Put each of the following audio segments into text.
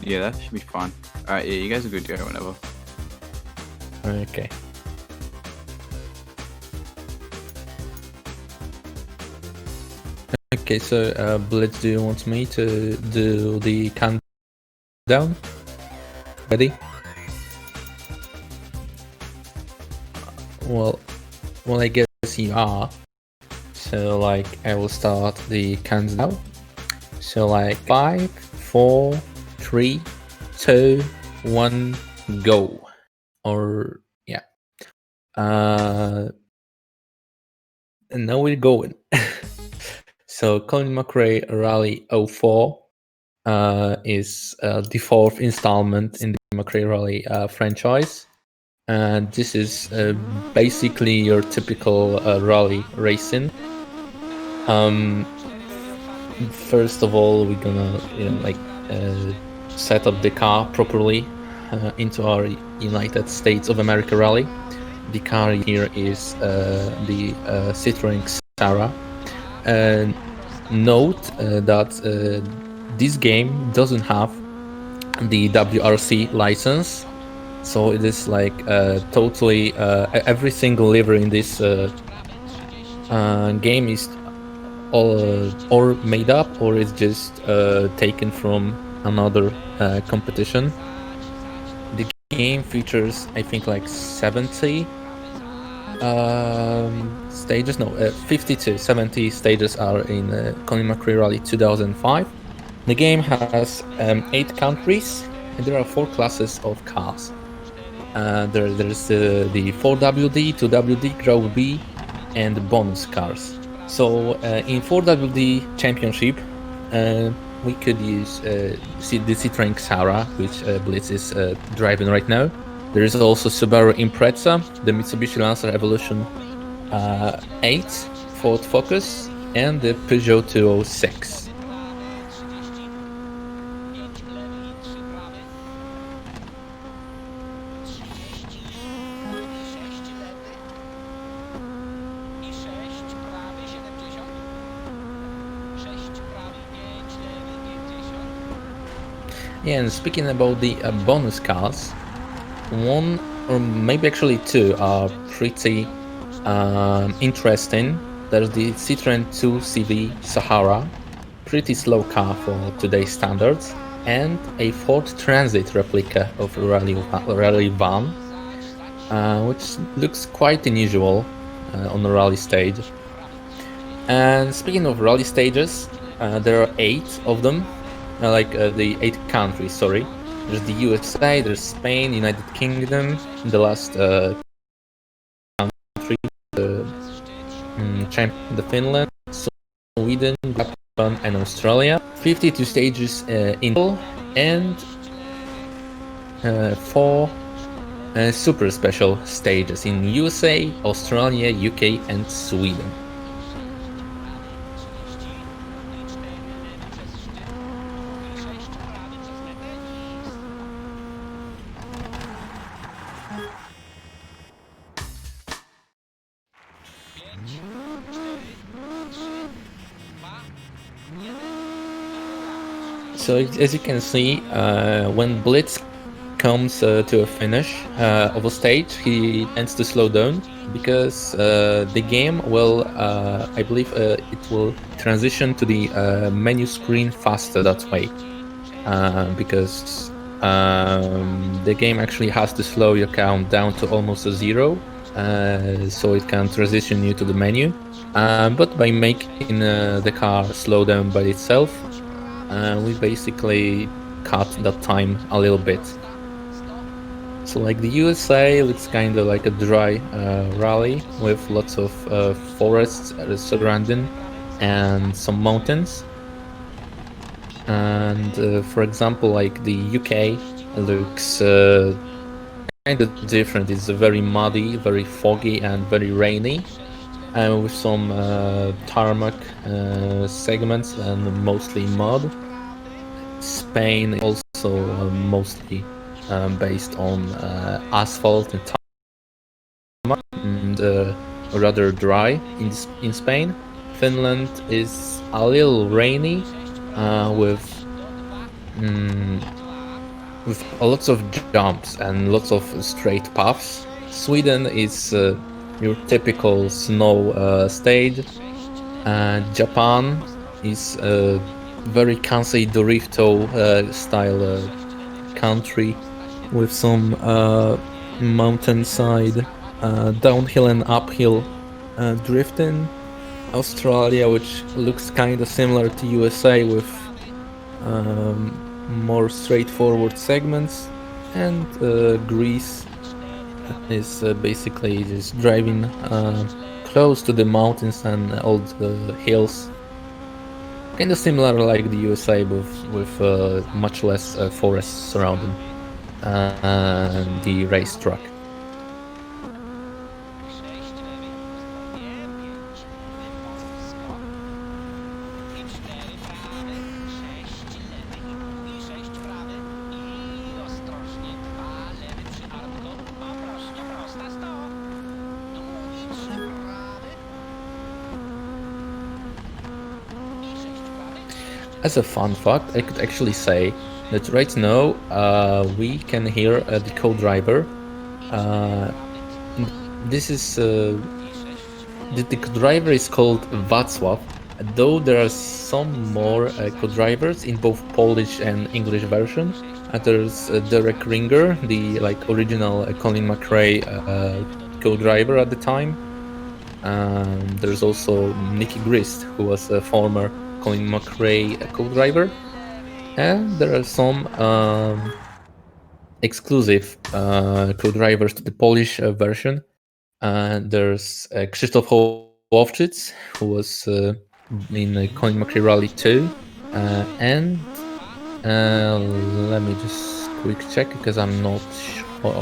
Yeah, that should be fine. Alright, yeah, you guys are good to go whenever. Okay. Okay, so Blitz, do you want me to do the countdown? Ready? Well, I guess you are. So like, I will start the countdown. So like, 5, 4, 3, 2, 1, go. Or yeah. And now we're going. So Colin McRae Rally 04 is the fourth installment in the McRae Rally franchise. And this is basically your typical rally racing. First of all, we're gonna set up the car properly into our United States of America rally. The car here is the Citroën Xara. Note that this game doesn't have the WRC license, so it is like totally every single lever in this game is all or made up, or it's just taken from another competition. The game features, I think, like 70 stages. No, 52, 70 stages are in Colin McRae Rally 2005. The game has 8 countries, and there are 4 classes of cars. There's the 4WD, 2WD, Grau B, and bonus cars. So in 4WD Championship, we could use the Citroën Xara, which Blitz is driving right now. There is also Subaru Impreza, the Mitsubishi Lancer Evolution 8, Ford Focus, and the Peugeot 206. Yeah, and speaking about the bonus cars, one or maybe actually 2 are pretty interesting. There's the Citroën 2CV Sahara, pretty slow car for today's standards, and a Ford Transit replica of rally van, which looks quite unusual on a rally stage. And speaking of rally stages, there are 8 of them. The 8 countries, sorry. There's the USA, there's Spain, United Kingdom, the last country, the Finland, Sweden, Japan, and Australia. 52 stages in total, and 4 super special stages in USA, Australia, UK, and Sweden. So as you can see, when Blitz comes to a finish of a stage, he tends to slow down because the game will, I believe, it will transition to the menu screen faster that way, because the game actually has to slow your count down to almost a 0, so it can transition you to the menu. But by making the car slow down by itself, we basically cut that time a little bit. So like the USA looks kind of like a dry rally with lots of forests surrounding and some mountains. And for example, like the UK looks kind of different. It's very muddy, very foggy, and very rainy, with some tarmac segments and mostly mud. Spain also mostly based on asphalt and tarmac, and rather dry in Spain. Finland is a little rainy with with lots of jumps and lots of straight paths. Sweden is your typical snow stage. Japan is a very Kansei Dorito style country with some mountainside, downhill and uphill drifting. Australia, which looks kind of similar to USA with more straightforward segments, and Greece is basically just driving close to the mountains and all the hills. Kind of similar like the USA, with much less forests surrounding the racetrack. As a fun fact, I could actually say that right now we can hear the co-driver. This is the co-driver is called Václav, though there are some more co-drivers in both Polish and English version. There's Derek Ringer, the original Colin McRae co-driver at the time. There's also Nicky Grist, who was a former Colin McRae co-driver, and there are some exclusive co-drivers to the Polish version. There's Krzysztof Hołowczyk, who was in Colin McRae Rally 2, and let me just quick check because I'm not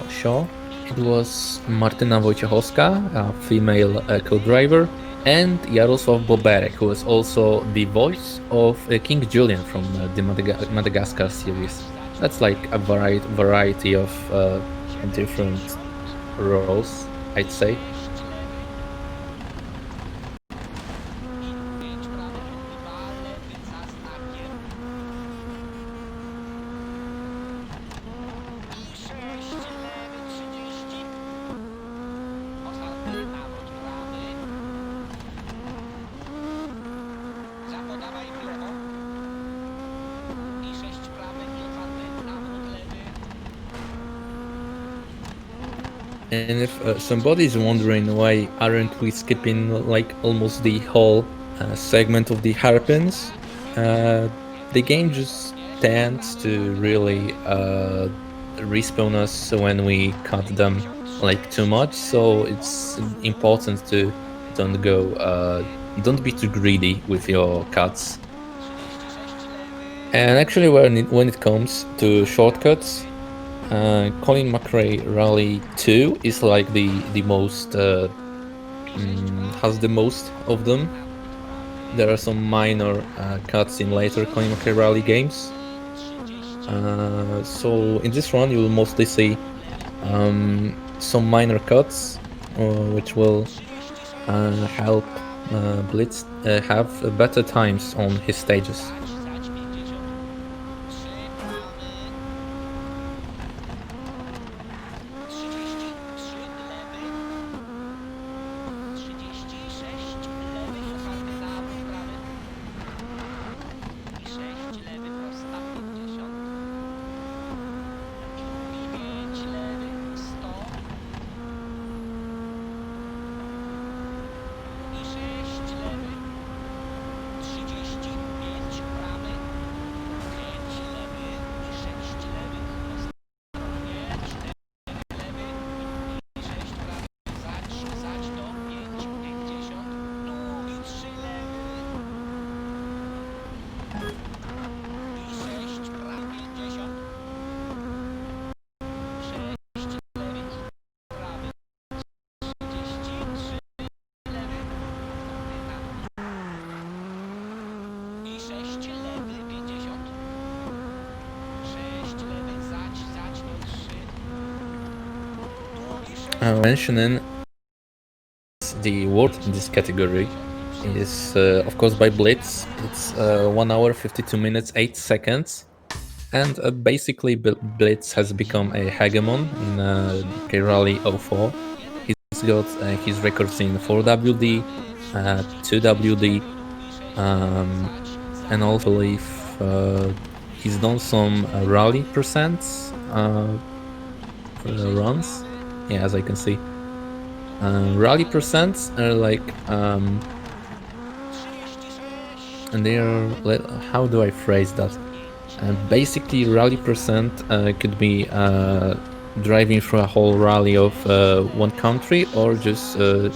sure. It was Martyna Wojciechowska, a female co-driver, and Jarosław Boberek, who was also the voice of King Julian from the Madagascar series. That's like a variety of different roles, I'd say. And if somebody is wondering why aren't we skipping almost the whole segment of the hairpins, the game just tends to really respawn us when we cut them too much. So it's important to don't be too greedy with your cuts. And actually, when it comes to shortcuts, Colin McRae Rally 2 is like the most has the most of them. There are some minor cuts in later Colin McRae Rally games. So in this run, you will mostly see some minor cuts, which will help Blitz have better times on his stages. Mentioning the world in this category is of course by Blitz. It's 1 hour 52 minutes 8 seconds. And basically, Blitz has become a hegemon in K-Rally 04. He's got his records in 4WD, 2WD, and also I believe he's done some rally percents runs. Yeah, as I can see. Rally percents are like, and they are, how do I phrase that? Basically, rally percent could be driving through a whole rally of one country, or just a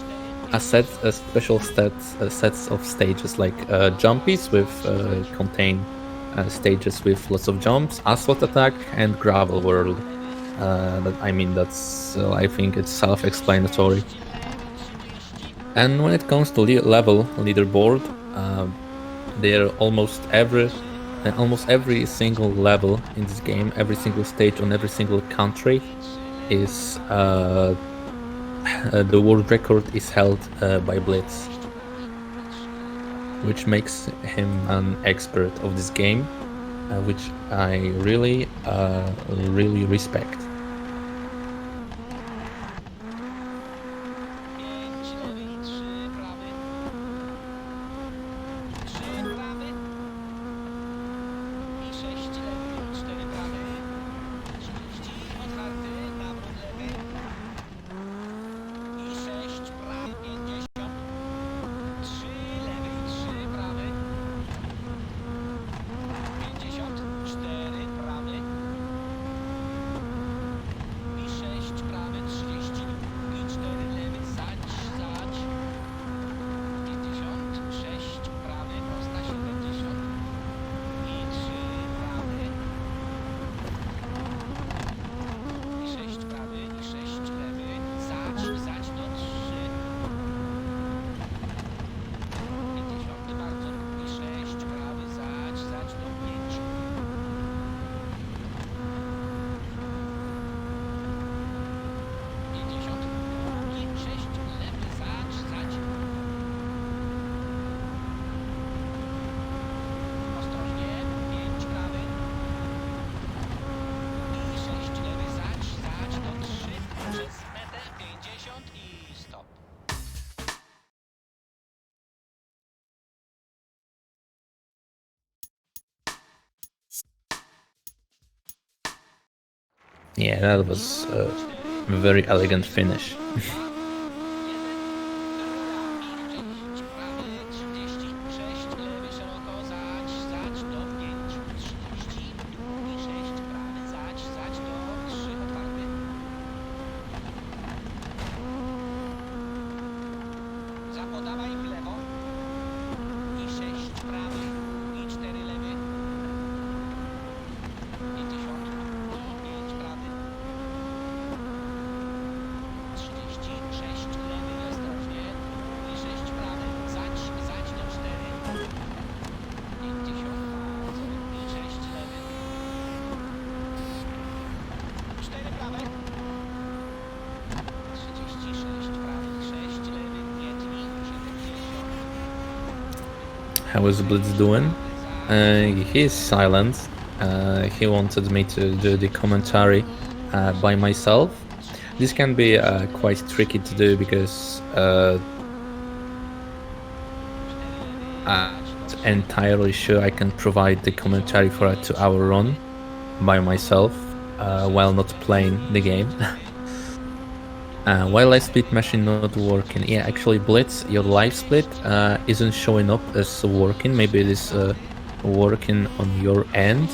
special sets of stages, like jumpies with contain stages with lots of jumps, asphalt attack, and gravel world. That's I think it's self-explanatory. And when it comes to level leaderboard, there almost every single level in this game, every single stage on every single country is the world record is held by Blitz, which makes him an expert of this game, which I really respect. Yeah, that was a very elegant finish. How is Blitz doing? He's silent. He wanted me to do the commentary by myself. This can be quite tricky to do because I'm not entirely sure I can provide the commentary for a 2-hour run by myself while not playing the game. Why live split machine not working? Yeah, actually Blitz, your live split isn't showing up as working. Maybe it is working on your end,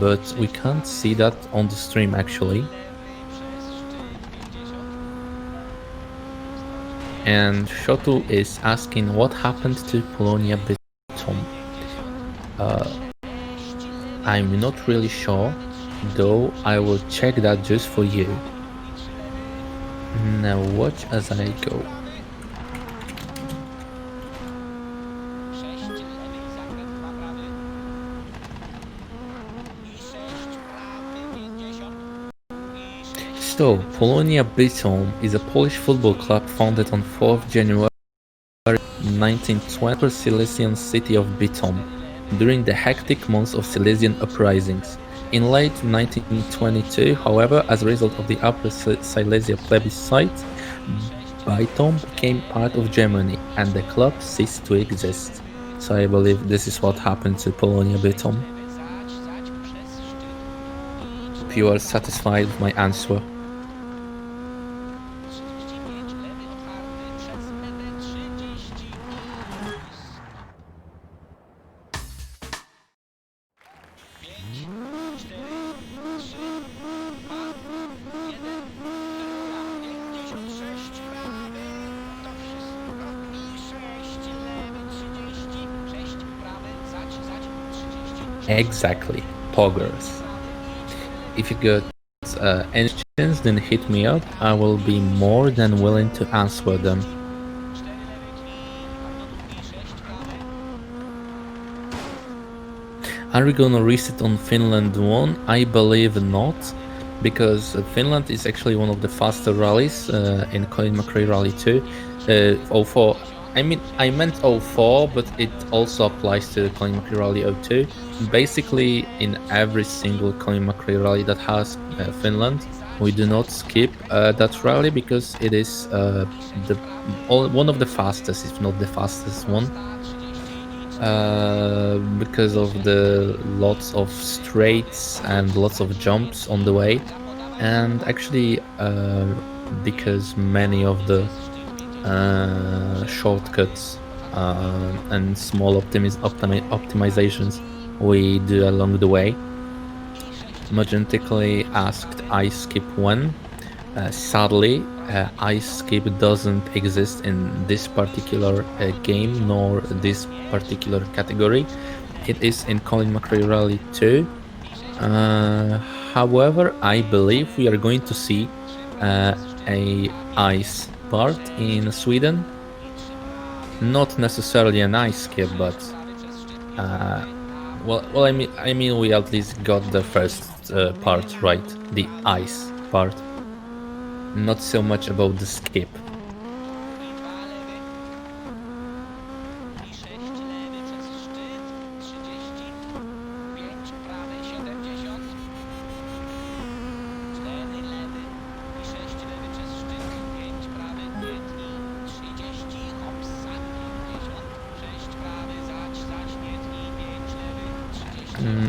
but we can't see that on the stream actually. And Shotu is asking what happened to Polonia Bytom. I'm not really sure, though I will check that just for you. Now watch as I go. So, Polonia Bytom is a Polish football club founded on 4th January 1920 in the Silesian city of Bytom during the hectic months of Silesian uprisings. In late 1922, however, as a result of the Upper Silesia plebiscite, Bytom became part of Germany and the club ceased to exist. So I believe this is what happened to Polonia Bytom. Hope you are satisfied with my answer. Exactly, poggers. If you got any questions, then hit me up. I will be more than willing to answer them. Are we gonna reset on Finland 1? I believe not, because Finland is actually one of the faster rallies in Colin McRae Rally 2. 04. I meant 04, but it also applies to Colin McRae Rally 02. Basically, in every single Colin McRae rally that has Finland, we do not skip that rally because it is one of the fastest, if not the fastest one. Because of the lots of straights and lots of jumps on the way, and actually because many of the shortcuts and small optimizations we do along the way. Magentically asked I skip when. Sadly, ice skip doesn't exist in this particular game nor this particular category. It is in Colin McRae Rally 2. However, I believe we are going to see a ice part in Sweden. Not necessarily an ice skip, but well, I mean, we at least got the first part right, the ice part. Not so much about the skip.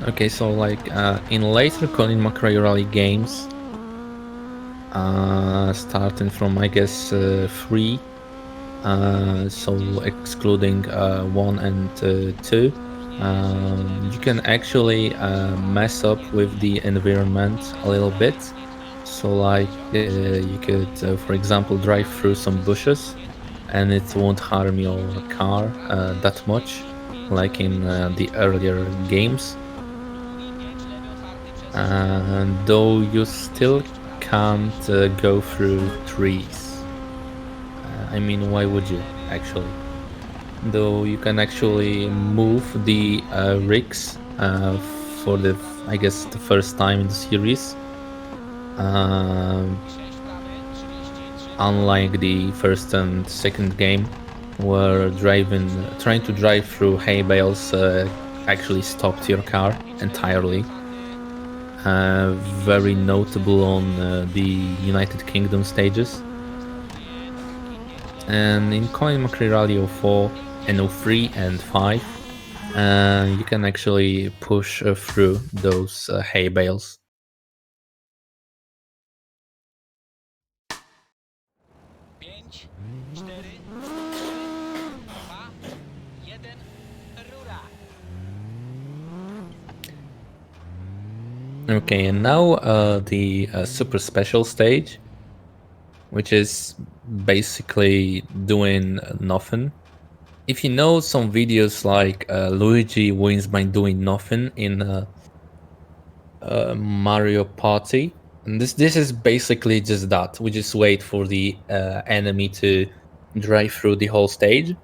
Okay, so like in later Colin McRae Rally games, starting from I guess 3, so excluding 1 and 2, you can actually mess up with the environment a little bit. So like you could, for example, drive through some bushes, and it won't harm your car that much, like in the earlier games. Though you still can't go through trees. I mean, why would you, actually? Though you can actually move the rigs for the, I guess, the first time in the series. Unlike the first and second game, where trying to drive through hay bales actually stopped your car entirely. Very notable on the United Kingdom stages. And in Colin McRae Rally 04 and 03 and 5, you can actually push through those hay bales. Okay, and now the super special stage, which is basically doing nothing. If you know some videos like Luigi wins by doing nothing in Mario Party, and this is basically just that. We just wait for the enemy to drive through the whole stage,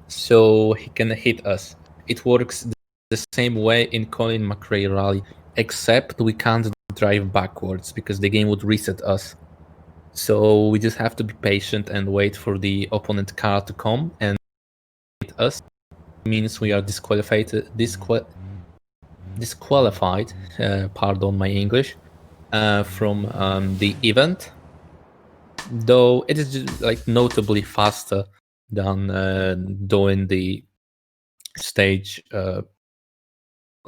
so he can hit us. It works the same way in Colin McRae Rally, except we can't drive backwards because the game would reset us. So we just have to be patient and wait for the opponent car to come and hit us. It means we are disqualified. disqualified, pardon my English, from the event, though it is just, like, notably faster than doing the stage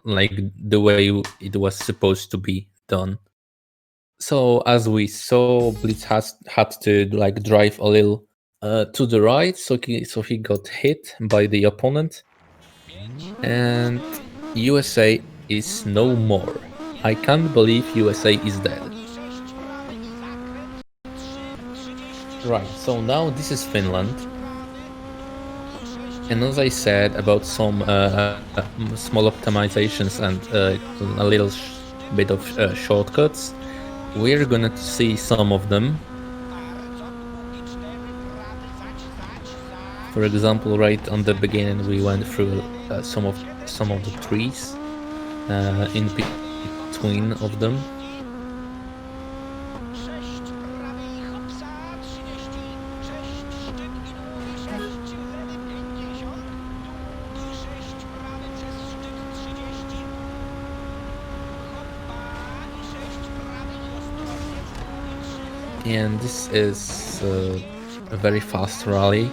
like the way it was supposed to be done. So as we saw, Blitz had to like drive a little to the right, so he got hit by the opponent, and USA is no more. I can't believe USA is dead. Right, so now this is Finland. And as I said about some small optimizations and a little bit of shortcuts, we're gonna see some of them. For example, right on the beginning, we went through some of the trees in between of them. And this is a very fast rally,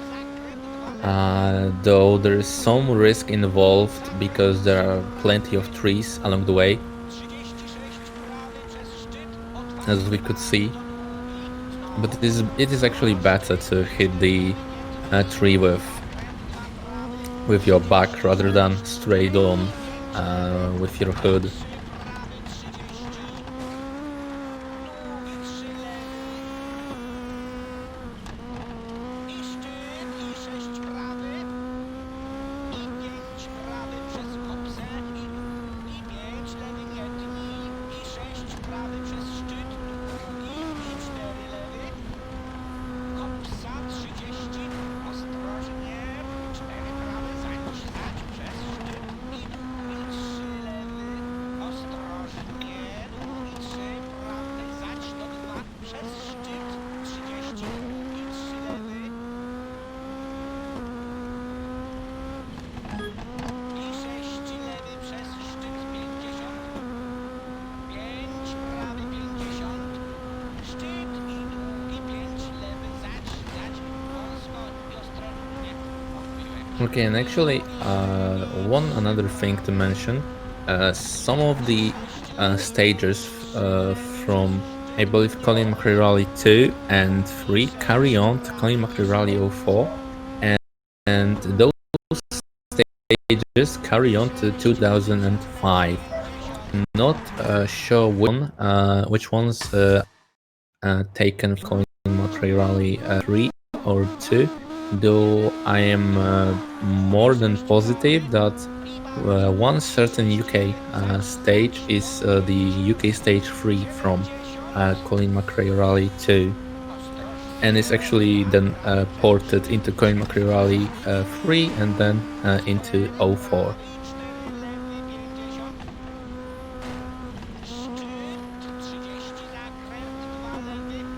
though there is some risk involved because there are plenty of trees along the way, as we could see. But it is actually better to hit the tree with your back rather than straight on with your hood. Okay, and actually, another thing to mention, some of the stages from, I believe, Colin McRae Rally 2 and 3 carry on to Colin McRae Rally 04, and those stages carry on to 2005. Not sure which ones taken from Colin McRae Rally 3 or 2. Though I am more than positive that one certain UK stage is the UK stage 3 from Colin McRae Rally 2, and it's actually then ported into Colin McRae Rally 3 and then into 04.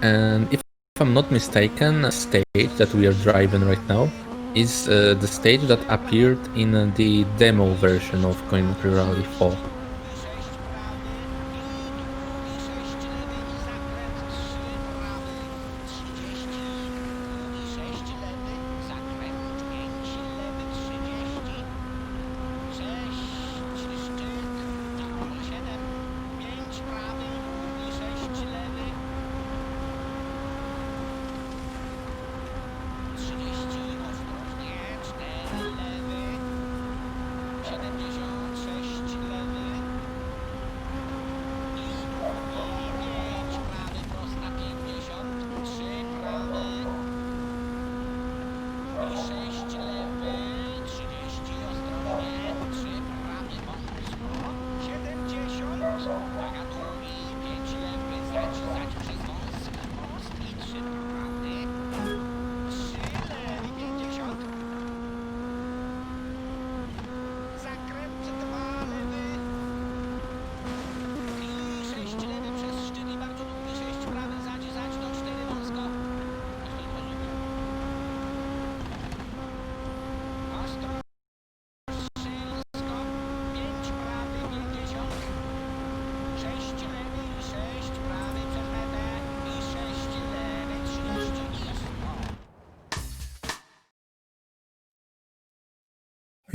And if I'm not mistaken, the stage that we are driving right now is the stage that appeared in the demo version of Colin McRae Rally 4.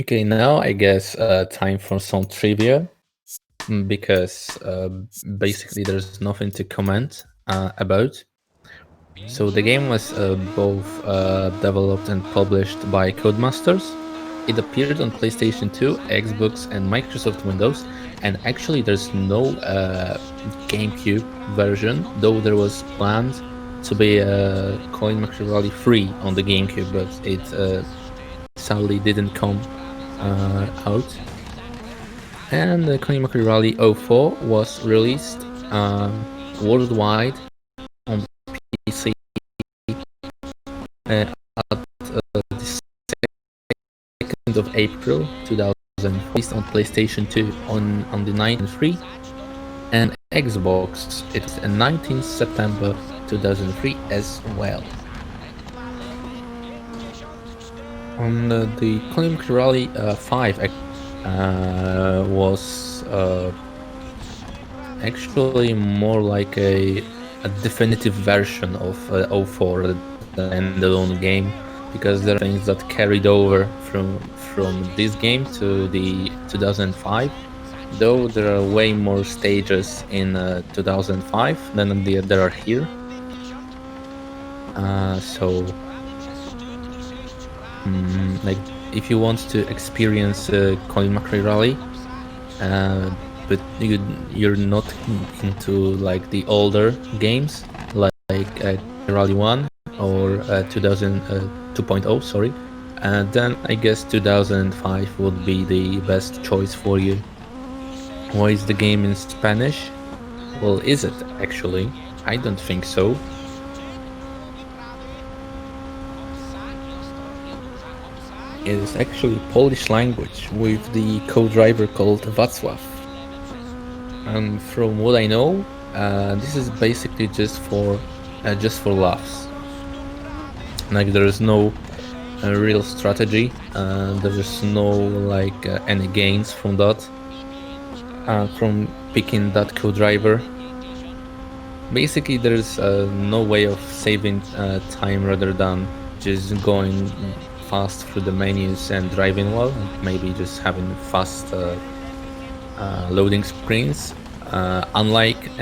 Okay, now I guess time for some trivia, because basically there's nothing to comment about. So the game was both developed and published by Codemasters. It appeared on PlayStation 2, Xbox, and Microsoft Windows. And actually, there's no GameCube version, though there was planned to be a Colin McRae Rally 3 on the GameCube, but it sadly didn't come out. And the Colin McRae Rally 04 was released worldwide on PC at the 2nd of April 2000, released on PlayStation 2 on the 9th and Xbox it was on 19th September 2003 as well. On the Colin McRae Rally 5 was actually more like a definitive version of 04, the standalone game, because there are things that carried over from this game to the 2005, though there are way more stages in 2005 than there are here. So like if you want to experience Colin McRae Rally, but you're not into like the older games like Rally 1 or 2.0, sorry, then I guess 2005 would be the best choice for you. Why is the game in Spanish? Well, is it actually? I don't think so. It is actually Polish language with the co-driver called Wacław. And from what I know, this is basically just for laughs. Like there is no real strategy, there is no like any gains from that, from picking that co-driver. Basically, there is no way of saving time rather than just going fast through the menus and driving well, and maybe just having fast loading screens. Unlike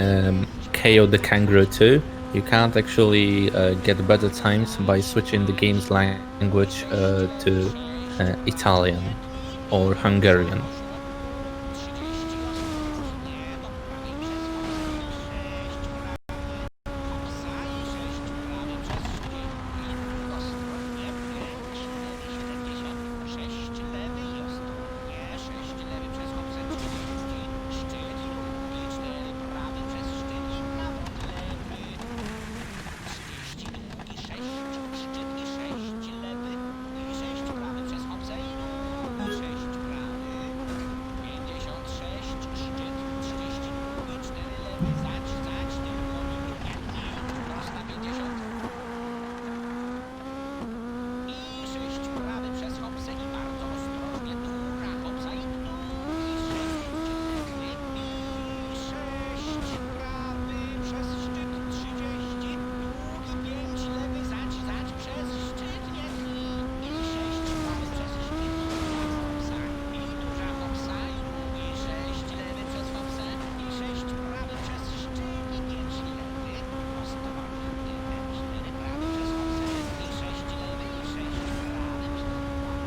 KO the Kangaroo 2, you can't actually get better times by switching the game's language to Italian or Hungarian.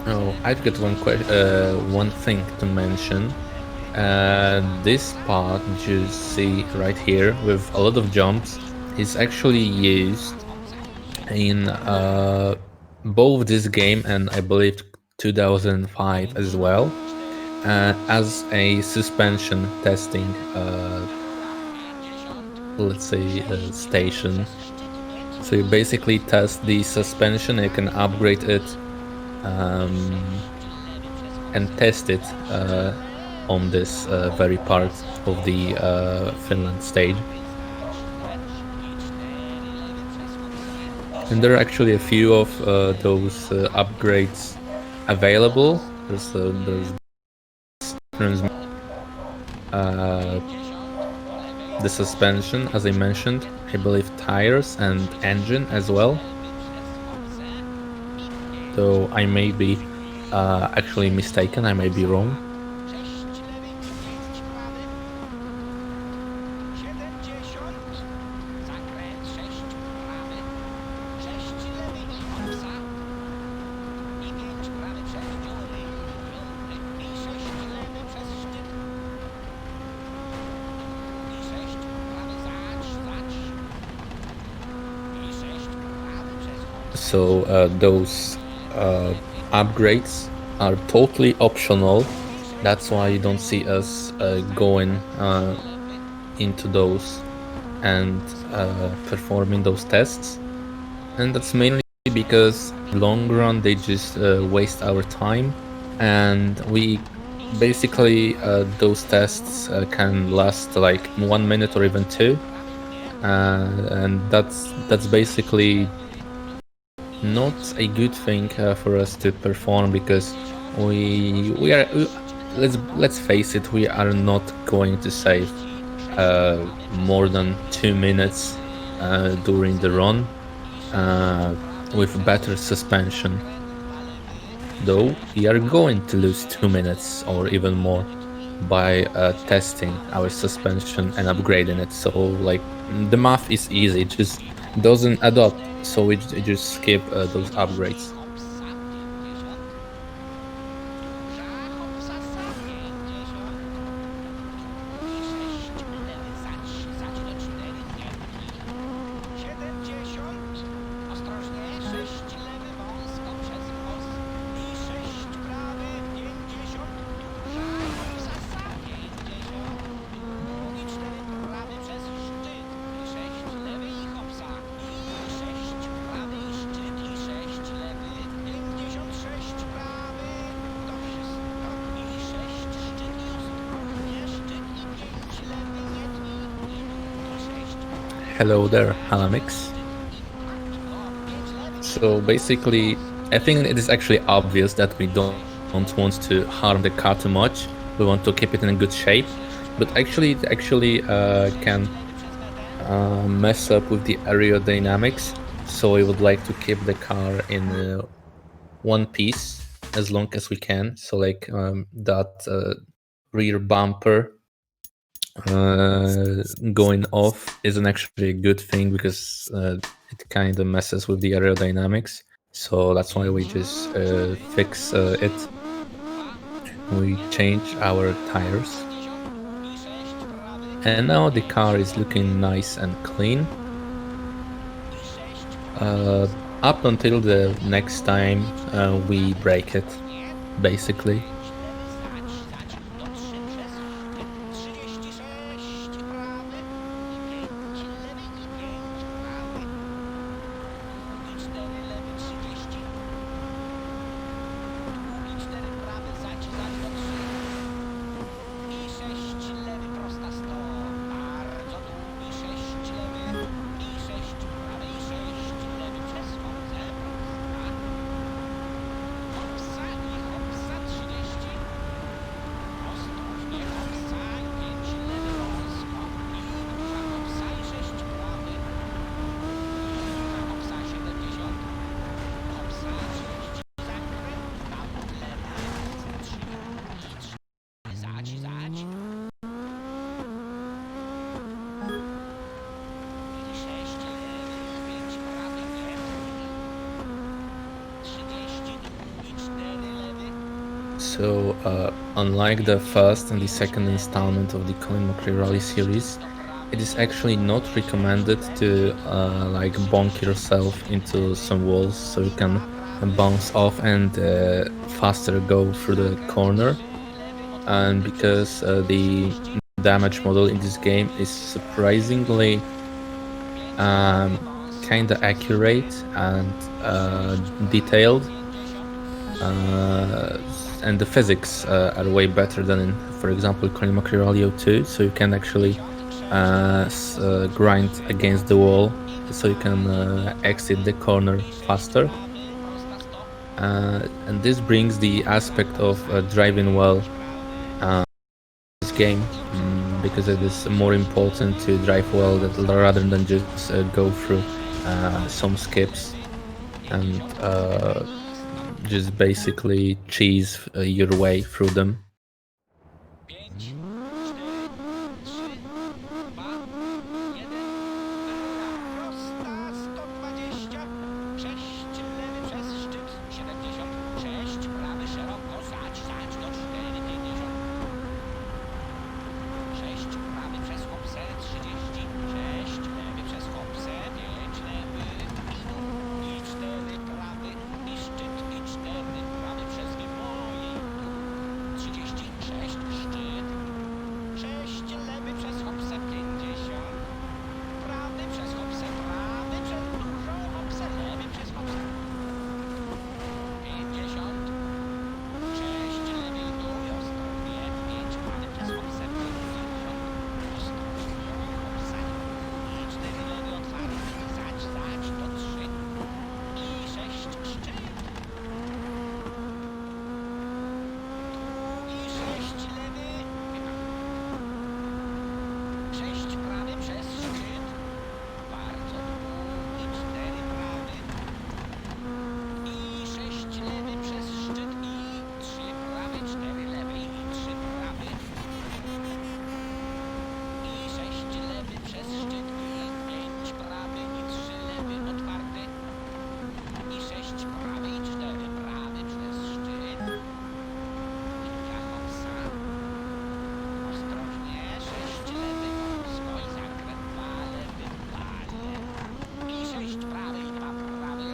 Oh, I've got one thing to mention. This part you see right here with a lot of jumps is actually used in both this game and I believe 2005 as well, as a suspension testing, let's say, station. So you basically test the suspension, you can upgrade it and test it on this very part of the Finland stage. And there are actually a few of those upgrades available. There's the suspension, as I mentioned, I believe tires and engine as well. Though I may be actually mistaken. I may be wrong. So those upgrades are totally optional. That's why you don't see us going into those and performing those tests. And that's mainly because in the long run they just waste our time, and we basically those tests can last like 1 minute or even 2, and that's basically not a good thing for us to perform, because we are let's face it, we are not going to save more than 2 minutes during the run with better suspension. Though we are going to lose 2 minutes or even more by testing our suspension and upgrading it. So like the math is easy, it just doesn't add up, so we just skip those upgrades. Hello there, Halamix. So basically, I think it is actually obvious that we don't want to harm the car too much. We want to keep it in a good shape, but actually it can mess up with the aerodynamics. So we would like to keep the car in one piece as long as we can. So like that rear bumper going off isn't actually a good thing, because it kind of messes with the aerodynamics. So that's why we just fix it. We change our tires, and now the car is looking nice and clean. Up until the next time we break it, basically. So, unlike the first and the second installment of the Colin McRae Rally series, it is actually not recommended to like bonk yourself into some walls so you can bounce off and faster go through the corner. And because the damage model in this game is surprisingly kind of accurate and detailed, and the physics are way better than in, for example, Colin McRae Rally 2, so you can actually grind against the wall, so you can exit the corner faster. And this brings the aspect of driving well this game, because it is more important to drive well rather than just go through some skips. And just basically cheese your way through them. 5, 4, 3, 2, 1. Prosta 120. 6 lewy przez szczyt 76. Prawy szeroko zać do 4,50. 6 prawy przez hopsę 36. Lewy przez hopsę 5 lewy. I 4 prawy. I szczyt i 4 prawy przez wymoje. 36 szczyt. 6 lewy przez hopsę 50. Prawy przez hopsę, prawy przez dużą hopsę, lewy przez hopsę. 50. 6 lewy i dół i ostrożnie. 5 prawy przez hopsę 50. Ostrożnie hopsa i 4 lewy otwarty. Zać do 3. I 6 szczyt. I 6 lewy. 6 prawy przez szczyt. Bardzo długi 4 prawy. I 6 lewy przez szczyt. I 3 prawy, 4 lewy i 3 prawy. I 6 lewy przez szczyt. I 5 prawy i 3 lewy otwarty. I 6 prawy i 4 prawy przez szczyt. Piękna hopsa. Ostrożnie, 6 lewy, wąsko i zakręt 2 lewy, 2 i 6 prawy i 2 prawy.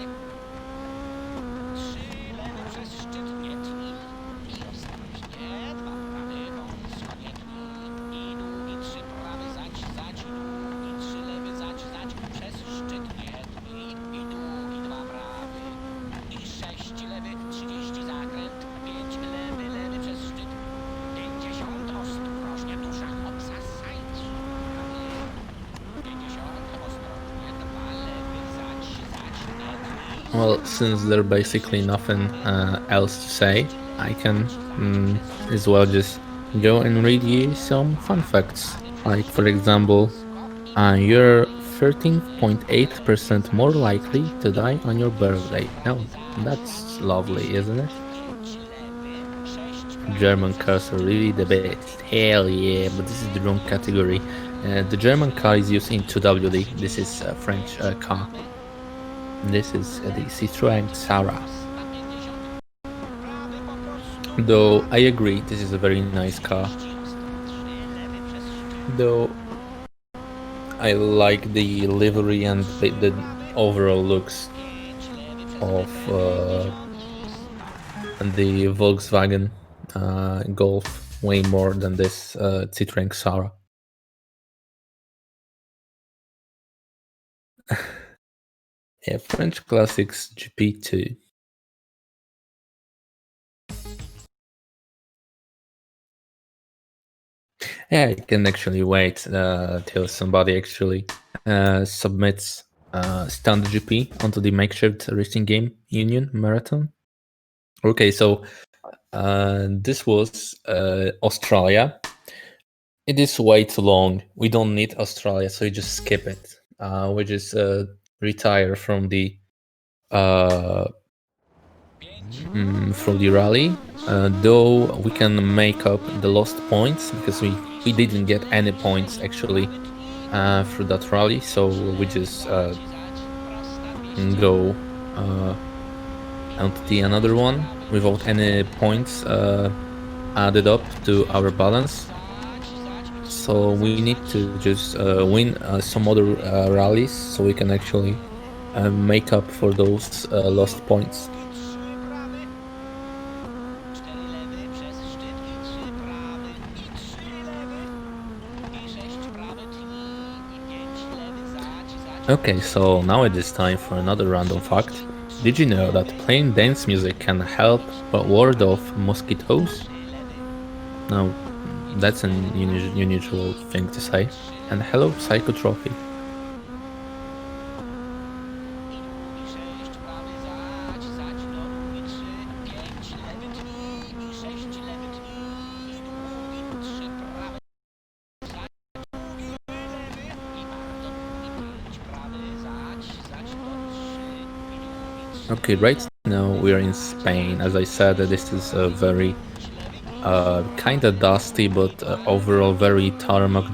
3 lewy przez szczyt, nie tnij. I ostrożnie, 2 prawy, wąsko, nie tnij. I długi 3 prawy, zać, długi 3 lewy, zać, przez szczyt, nie tnij. I długi 2 prawy. I 6 lewy, 30 zakręt, 5 lewy, lewy przez szczyt. 50 ostrożnie, duża hopsa, sajdź. 50 ostrożnie, 2 lewy, zać, nie tnij. Well, since there's basically nothing else to say, I can as well just go and read you some fun facts. Like, for example, you're 13.8% more likely to die on your birthday. Now, that's lovely, isn't it? German cars are really the best. Hell yeah, but this is the wrong category. The German car is used in 2WD. This is a French car. This is the Citroën Xara. Though I agree, this is a very nice car. Though I like the livery and the overall looks of the Volkswagen Golf way more than this Citroën Xara. Yeah, French Classics GP2. Yeah, I can actually wait till somebody actually submits Standard GP onto the makeshift racing game union marathon. Okay, so this was Australia. It is way too long. We don't need Australia, so we just skip it. We just retire from the rally. Though we can make up the lost points because we didn't get any points actually through that rally, so we just go onto the another one without any points added up to our balance. So we need to just win some other rallies so we can actually make up for those lost points. Okay, so now it is time for another random fact. Did you know that playing dance music can help ward off mosquitoes? Now, that's an unusual thing to say. And hello, Psychotrophy. Okay, right No, we are in Spain. As I said, this is a very kind of dusty, but overall very tarmac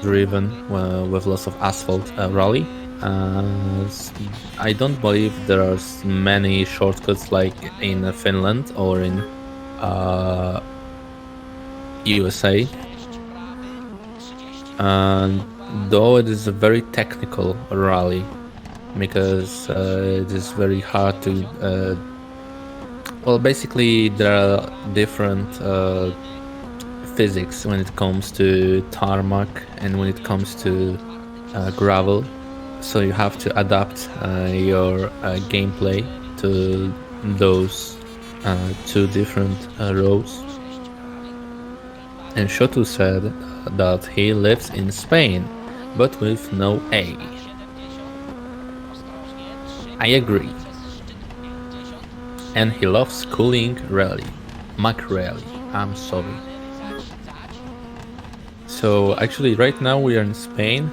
driven with lots of asphalt rally. I don't believe there are many shortcuts like in Finland or in USA. Though it is a very technical rally because it is very hard to. Well, basically, there are different physics when it comes to tarmac and when it comes to gravel. So you have to adapt your gameplay to those two different roads. And Shotu said that he lives in Spain, but with no A. I agree. And he loves cooling rally. McRae. I'm sorry. So actually right now we are in Spain.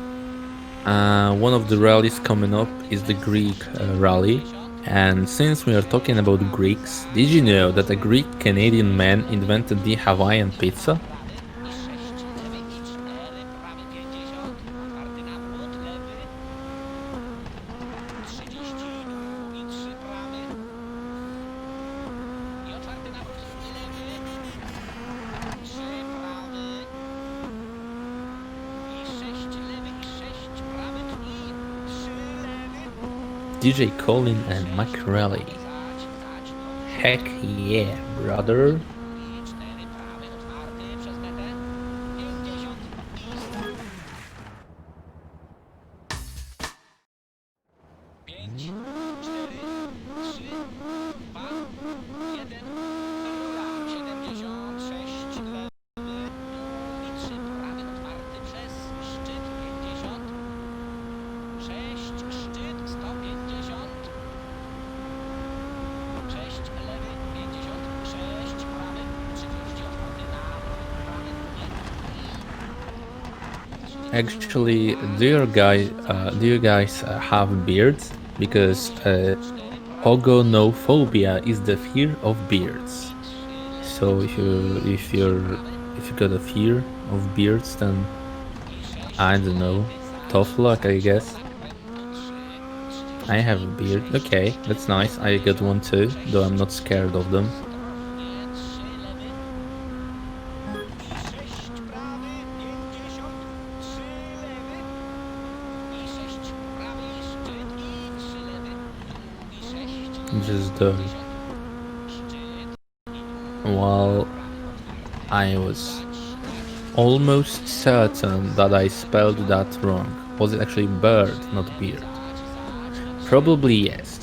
One of the rallies coming up is the Greek rally. And since we are talking about Greeks, did you know that a Greek Canadian man invented the Hawaiian pizza? DJ Colin and McRae. Heck yeah, brother. Actually, do you guys have beards? Because ogonophobia is the fear of beards. So if you got a fear of beards, then I don't know, tough luck, I guess. I have a beard. Okay, that's nice. I got one too, though I'm not scared of them. Just well, I was almost certain that I spelled that wrong. Was it actually bird, not beard? Probably yes.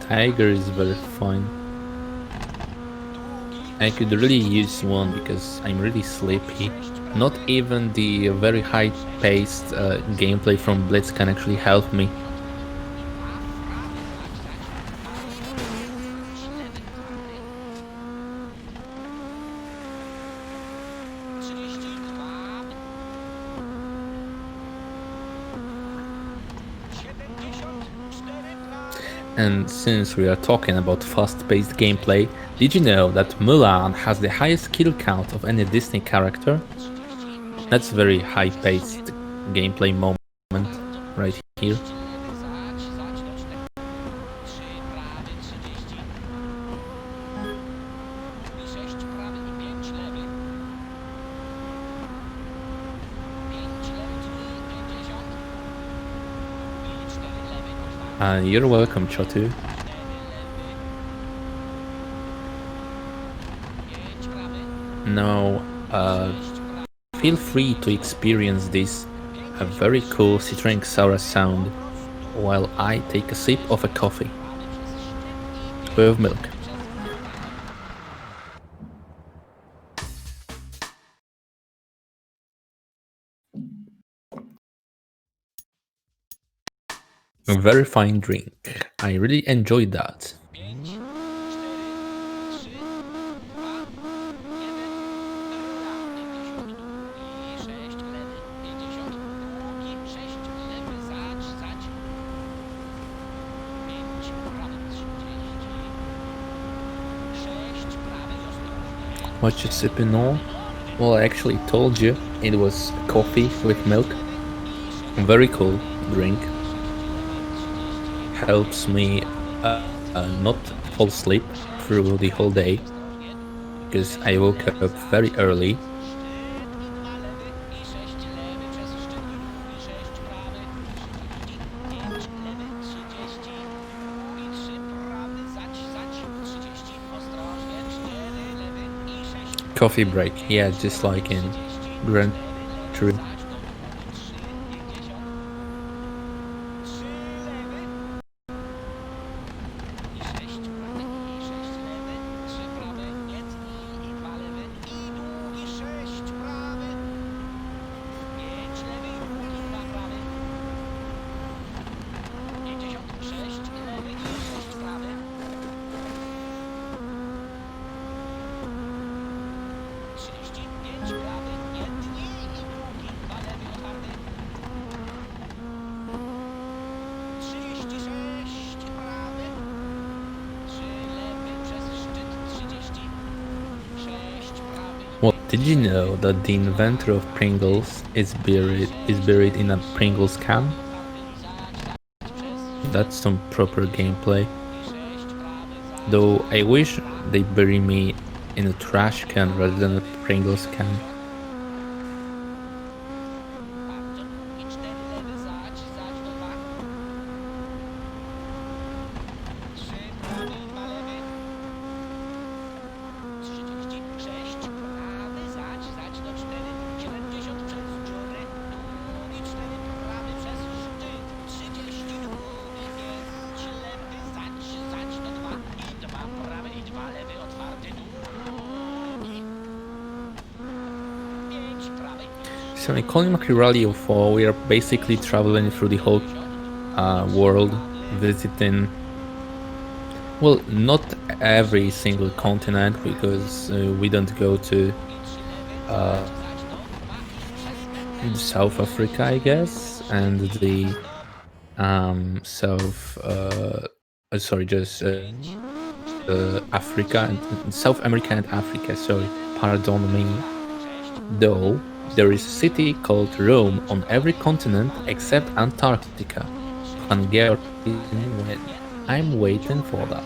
Tiger is very fun. I could really use one because I'm really sleepy. Not even the very high-paced gameplay from Blitz can actually help me. And since we are talking about fast-paced gameplay, did you know that Mulan has the highest kill count of any Disney character? That's a very high-paced gameplay moment right here. You're welcome, Chotu. Now, feel free to experience this a very cool Citroen Xara sound while I take a sip of a coffee with milk. A very fine drink. I really enjoyed that. 5, 4, 3, 2, 1, 50 lewy i 6 lewy, 6 lewy, zacz, 5 prawy, 30, 6 prawy, ostrożnie. What you sipping on? Well, I actually told you it was coffee with milk. Very cool drink. Helps me not fall asleep through the whole day because I woke up very early. Coffee break, yeah, just like in Gran Turismo. Well, did you know that the inventor of Pringles is buried in a Pringles can? That's some proper gameplay. Though I wish they bury me in a trash can rather than a Pringles can. So in Colin McRae Rally 04, we are basically traveling through the whole world, visiting, well, not every single continent because we don't go to South Africa, I guess, and the Africa and South America and Africa. Sorry, pardon me. Though there is a city called Rome on every continent except Antarctica. Hungary. I'm waiting for that.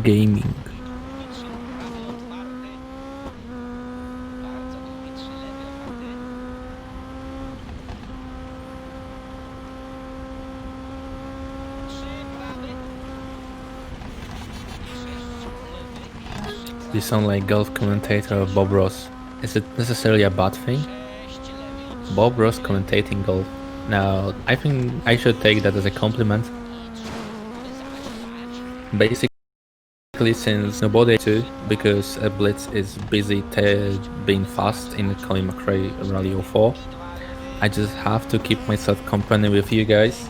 Gaming. You sound like golf commentator Bob Ross. Is it necessarily a bad thing? Bob Ross commentating golf. Now, I think I should take that as a compliment. Basically, since nobody to, because Blitz is busy being fast in the Colin McRae Rally 04, I just have to keep myself company with you guys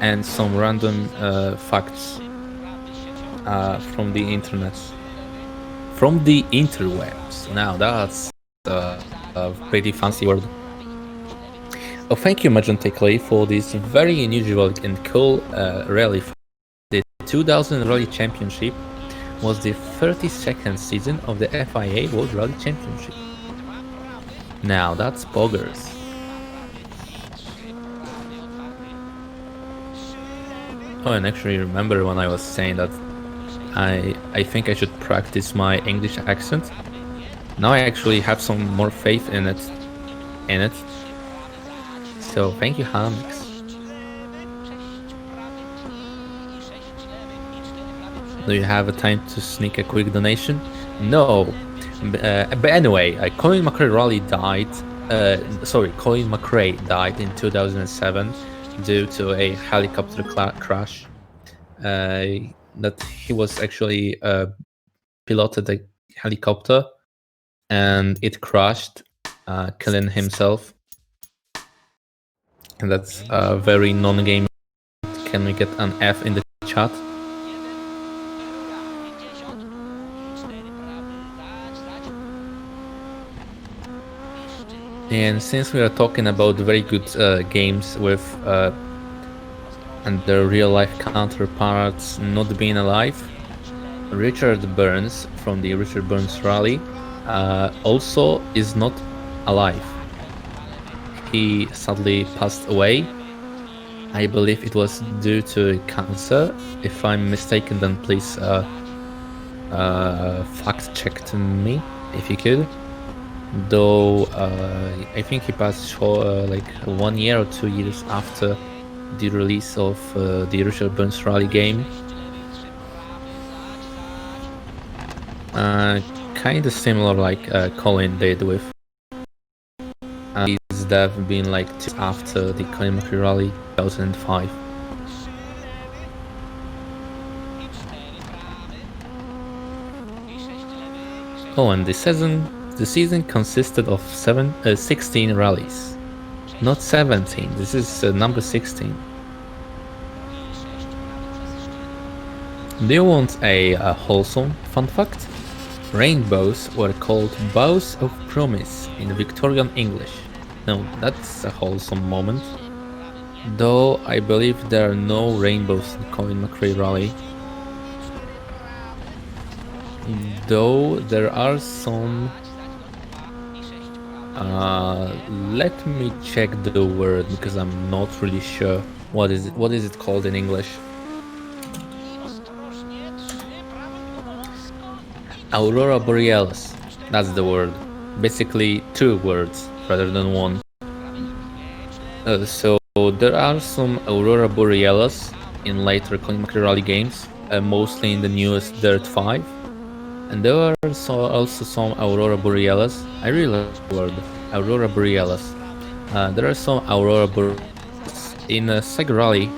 and some random facts from the internet. From the interwebs. Now that's a pretty fancy word. Oh, thank you, Magenta Clay, for this very unusual and cool rally. The 2000 Rally Championship was the 32nd season of the FIA World Rally Championship. Now that's boggers. Oh, and actually remember when I was saying that I think I should practice my English accent. Now I actually have some more faith in it. So thank you, Hamix. Do you have a time to sneak a quick donation? No. But anyway, Colin McRae died. Colin McRae died in 2007 due to a helicopter crash. That he was actually piloted a helicopter, and it crashed, killing himself. And that's very non-game. Can we get an F in the chat? And since we are talking about very good games with and their real-life counterparts not being alive, Richard Burns from the Richard Burns Rally also is not alive. He sadly passed away. I believe it was due to cancer. If I'm mistaken, then please fact check me if you could. Though I think he passed like 1 year or 2 years after the release of the Richard Burns Rally game. Kind of similar like Colin did with his death being like after the Colin McRae Rally 2005. Oh, and the season consisted of 16 rallies. Not 17, this is number 16. Do you want a wholesome fun fact? Rainbows were called bows of promise in Victorian English. No, that's a wholesome moment. Though I believe there are no rainbows in Colin McRae Rally. Though there are some... let me check the word because I'm not really sure. What is it called in English? Aurora Borealis, that's the word. Basically 2 words rather than 1. So there are some Aurora Borealis in later Colin McRae Rally games, mostly in the newest Dirt 5. And there are also some Aurora Borealis. I really like the word Aurora Borealis. There are some Aurora Borealis in a Seg Rally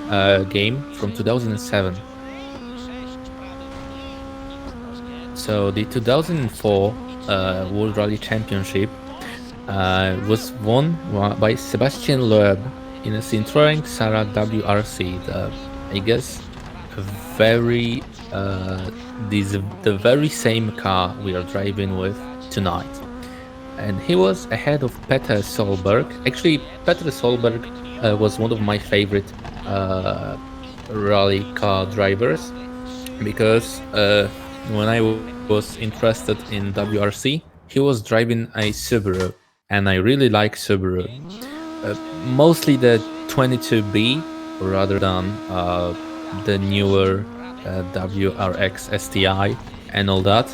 game from 2007. So the 2004 World Rally Championship was won by Sebastian Loeb in a Citroën Xara WRC. I guess the very same car we are driving with tonight. And he was ahead of Peter Solberg. Actually, Peter Solberg was one of my favorite rally car drivers, because when I was interested in WRC, he was driving a Subaru, and I really like Subaru. Mostly the 22B rather than the newer WRX STI and all that.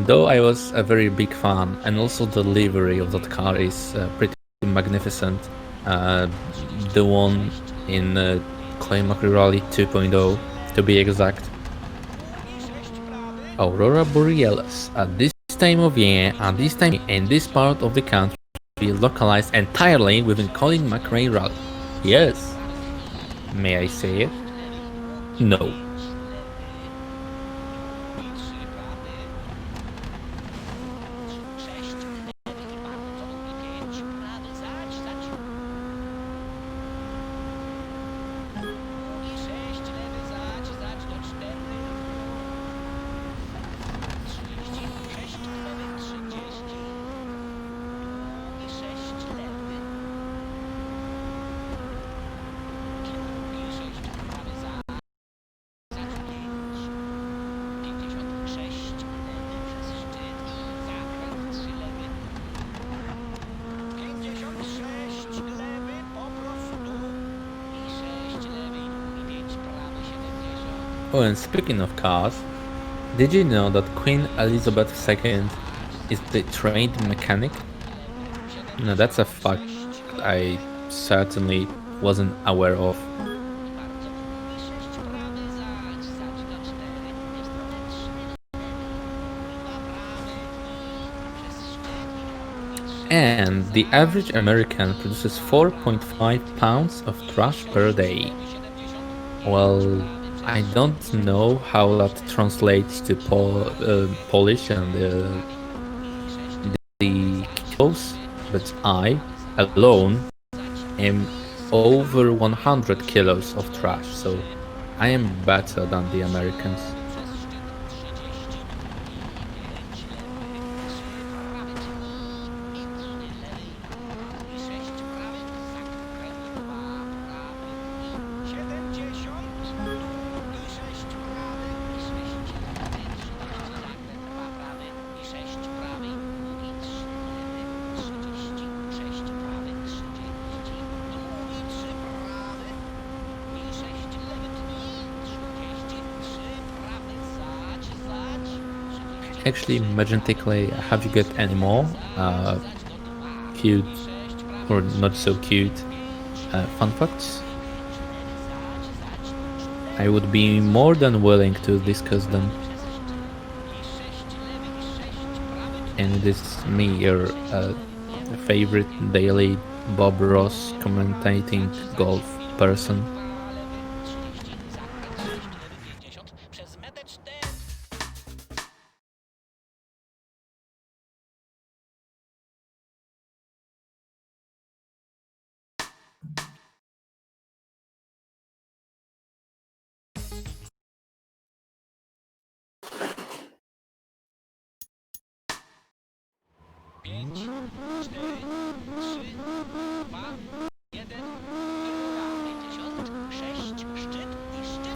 Though I was a very big fan, and also the livery of that car is pretty magnificent. The one in Colin McRae Rally 2.0 to be exact. Aurora Borealis at this time of year, at this time in this part of the country, is localized entirely within Colin McRae Rally. Yes. May I say it? No. Oh, and speaking of cars, did you know that Queen Elizabeth II is the trained mechanic? No, that's a fact I certainly wasn't aware of. And the average American produces 4.5 pounds of trash per day. Well, I don't know how that translates to Polish and the kilos, but I, alone, am over 100 kilos of trash, so I am better than the Americans. Actually, magically, have you got any more cute or not so cute fun facts? I would be more than willing to discuss them. And this is me, your favorite daily Bob Ross commentating golf person.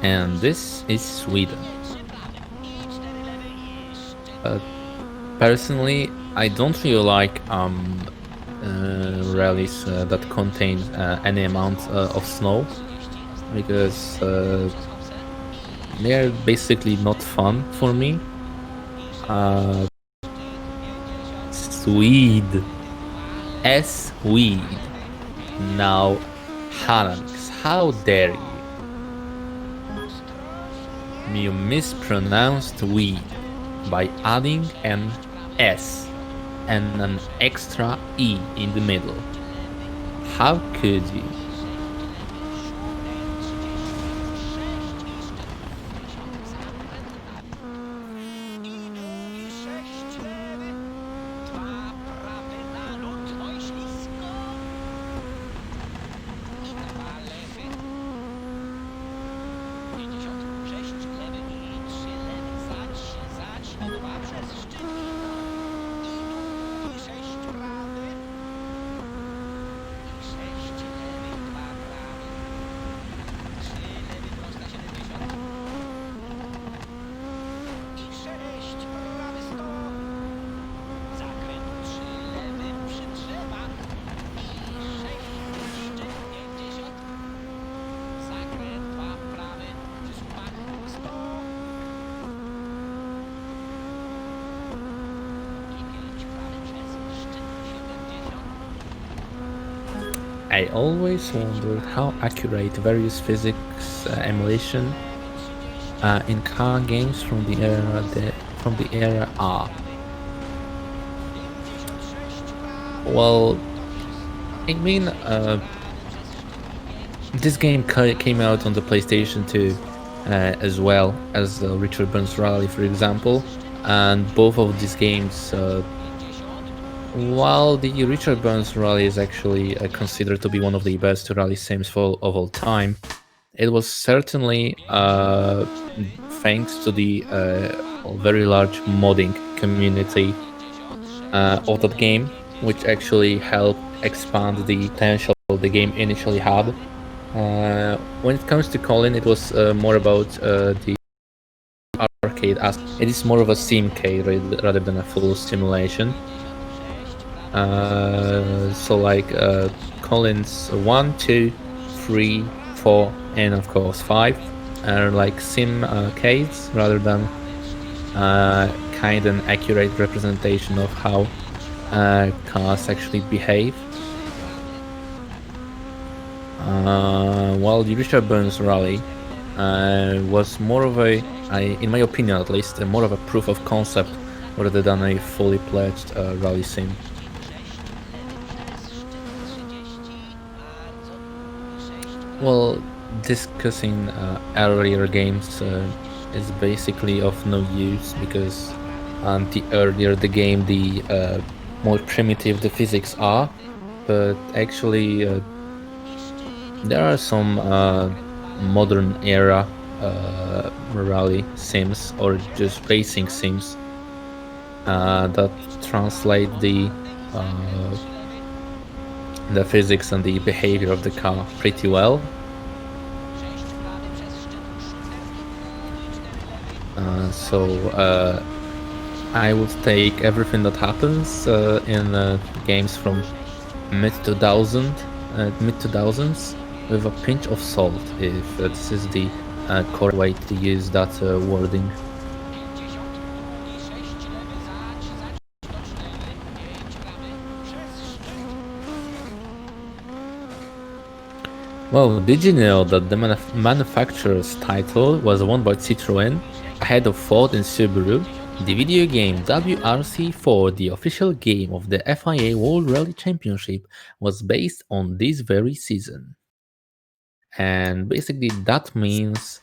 And this is Sweden. Personally, I don't really like rallies that contain any amount of snow, because they are basically not fun for me. Swede. Swede. Now, Haranx, how dare you? You mispronounced weed by adding an S and an extra E in the middle. How could you? I always wondered how accurate various physics emulation in car games from the era are. Well, I mean, this game came out on the PlayStation 2 as well as Richard Burns Rally, for example, and both of these games. While the Richard Burns Rally is actually considered to be one of the best rally sims of all time, it was certainly thanks to the very large modding community of that game, which actually helped expand the potential the game initially had. When it comes to Colin, it was more about the arcade aspect. It is more of a simcade rather than a full simulation. So like Colin's 1, 2, 3, 4, and of course 5 are like sim case rather than kind and accurate representation of how cars actually behave. While the Richard Burns rally was more of a, in my opinion at least, more of a proof of concept rather than a fully fledged rally sim. Well, discussing earlier games is basically of no use because the earlier the game, the more primitive the physics are. But actually, there are some modern era rally sims or just racing sims that translate the physics and the behavior of the car pretty well. So I would take everything that happens in games from mid 2000s with a pinch of salt, if this is the correct way to use that wording. Well, did you know that the manufacturer's title was won by Citroën ahead of Ford and Subaru? The video game WRC4, the official game of the FIA World Rally Championship, was based on this very season. And basically that means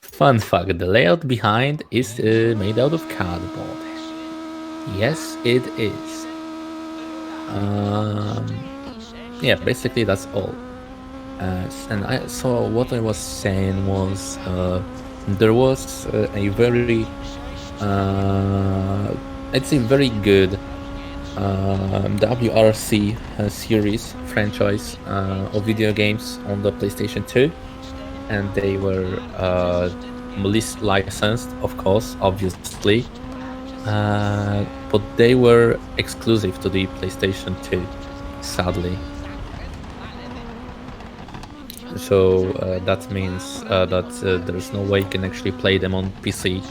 fun fact, the layout behind is made out of cardboard. Yes, it is. Yeah, basically that's all. And so what I was saying was there was a very I'd say very good WRC series franchise of video games on the PlayStation 2, and they were licensed, of course, obviously, but they were exclusive to the PlayStation 2, sadly. So that means that there's no way you can actually play them on PC.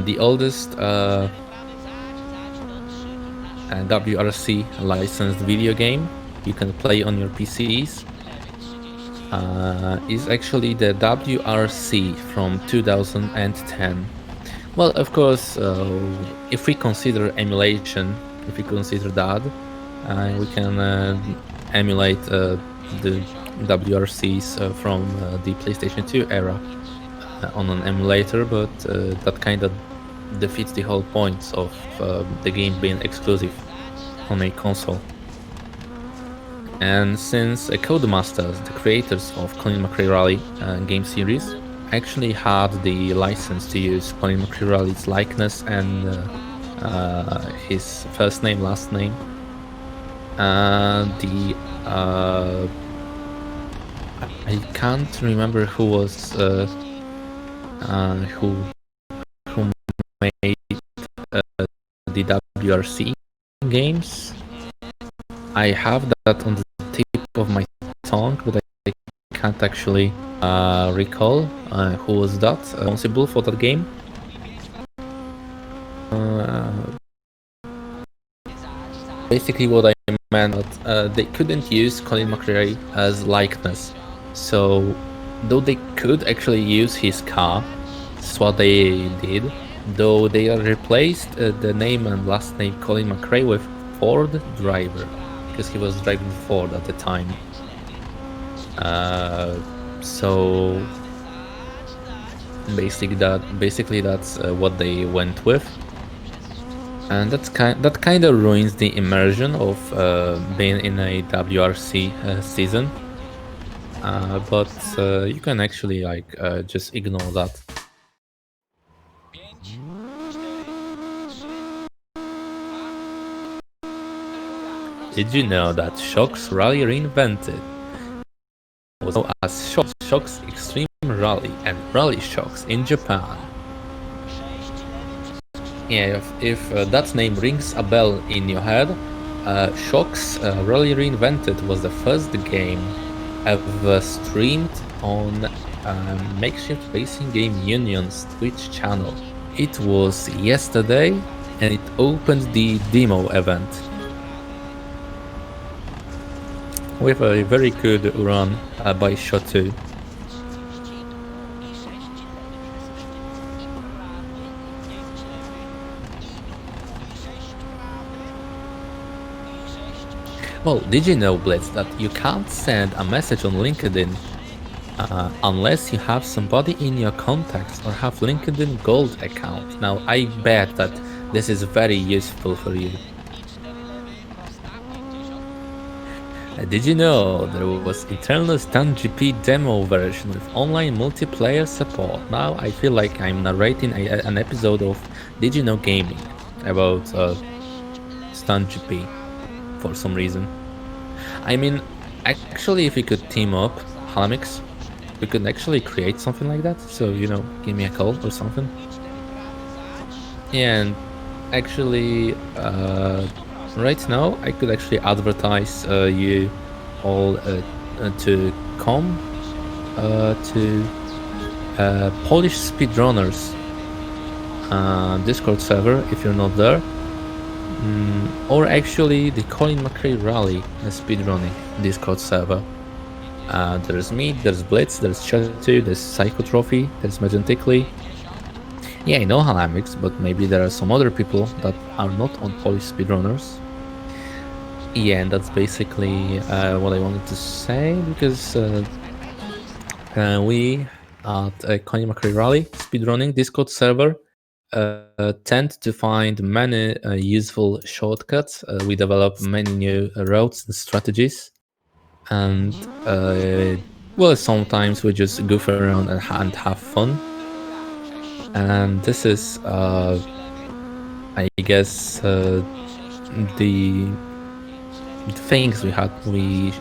The oldest WRC licensed video game you can play on your PCs is actually the WRC from 2010. Well, of course, if we consider emulation, if we consider that, we can emulate the WRCs from the PlayStation 2 era on an emulator, but that kind of defeats the whole point of the game being exclusive on a console. And since Codemasters, the creators of Colin McRae Rally game series, actually had the license to use Colin McRae Rally's likeness and his first name, last name, I can't remember who was who made the WRC games. I have that on the tip of my tongue, but I can't actually recall who was that responsible for that game. Basically what I meant, they couldn't use Colin McRae as likeness. So though they could actually use his car, that's what they did, though they replaced the name and last name Colin McRae with Ford driver, because he was driving Ford at the time. So basically that's what they went with, and that kind of ruins the immersion of being in a WRC season. But you can actually just ignore that. Did you know that Shox Rally reinvented was known as Shox Extreme Rally and Rally Shox in Japan? Yeah, if that name rings a bell in your head, Shock's Rally Reinvented was the first game ever streamed on Makeshift Racing Game Union's Twitch channel. It was yesterday and it opened the demo event with a very good run by Shot2. Well, did you know, Blitz, that you can't send a message on LinkedIn unless you have somebody in your contacts or have LinkedIn Gold account? Now, I bet that this is very useful for you. Did you know there was internal StunGP demo version with online multiplayer support? Now I feel like I'm narrating an episode of Did You Know Gaming about StunGP for some reason. I mean, actually, if we could team up, Halamix, we could actually create something like that. So, you know, give me a call or something. Yeah, and actually, right now, I could actually advertise you all to come to Polish Speedrunners Discord server if you're not there. Or actually the Colin McRae Rally speedrunning Discord server. There's me, there's Blitz, there's Shot2, there's Psycho Trophy, there's Magentically. Yeah, I know Halamix, but maybe there are some other people that are not on Polish speedrunners. Yeah, and that's basically what I wanted to say, because we at Colin McRae Rally speedrunning Discord server tend to find many useful shortcuts. We develop many new routes and strategies, and well, sometimes we just goof around and have fun. And this is, I guess, the things we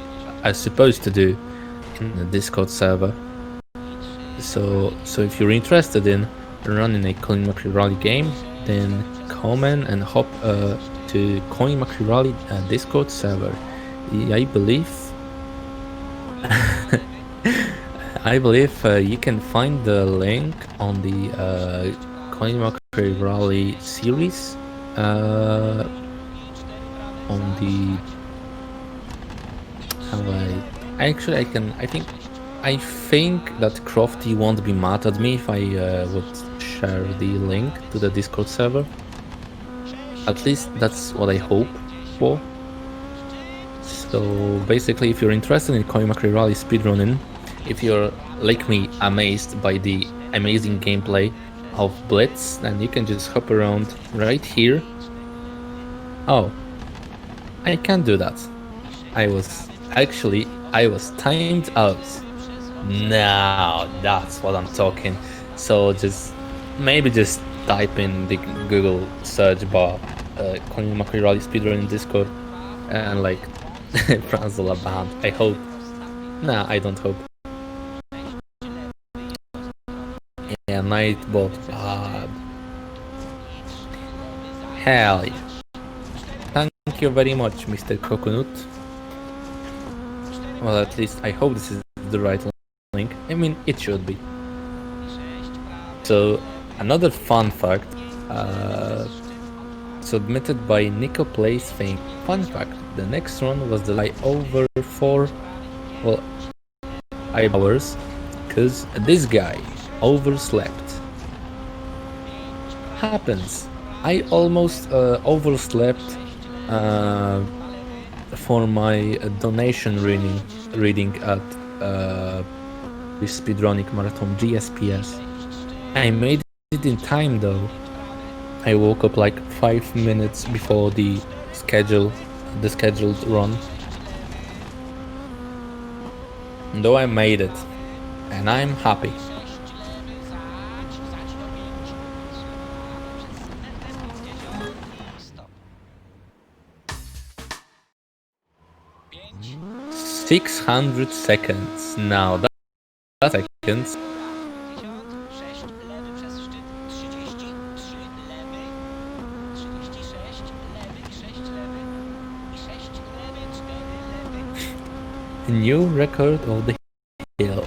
are supposed to do in the Discord server. So if you're interested in running a Colin McRae Rally game, then comment and hop to Colin McRae Rally Discord server. I believe you can find the link on the Colin McRae Rally series on the I think that Crofty won't be mad at me if I would share the link to the Discord server. At least that's what I hope for. So basically, if you're interested in Colin McRae Rally speedrunning, if you're like me amazed by the amazing gameplay of Blitz, then you can just hop around right here. Oh, I can't do that. I was timed out. Now that's what I'm talking. So maybe just type in the Google search bar Colin McRae Rally speedrunning Discord and like Franzola band. I hope. Nah, I don't hope. Yeah, Nightbot bad. Hell yeah. Thank you very much, Mr. Coconut. Well, at least I hope this is the right link. I mean, it should be. So, another fun fact, submitted by Nico Plays Fame. Fun fact, the next run was delayed over 4 hours, because this guy overslept. Happens. I almost overslept for my donation reading at the Speedrunning Marathon GSPS. I made it in time though. I woke up like 5 minutes before the scheduled run. Though I made it, and I'm happy. Pięć, 600 seconds. Now that's seconds. 56, lewy przez szczyt, 33 lewy, 36 lewy i 6 lewy i new record of the hill.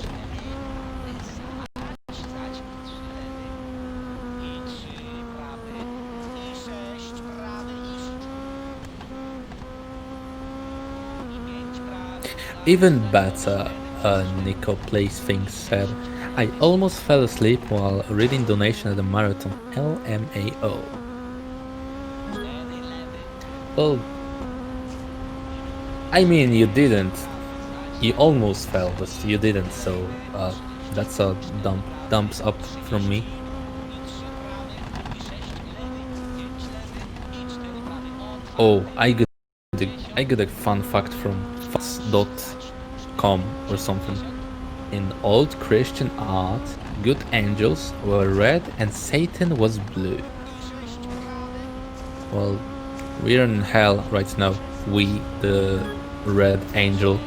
Even better, Nico Plays Things said, I almost fell asleep while reading donation at the marathon. LMAO. Well, I mean, you didn't. You almost fell, but you didn't, so that's a thumbs up from me. Oh, I got a fun fact from fast.com or something. In old Christian art, good angels were red and Satan was blue. Well, we're in hell right now. We, the red angel,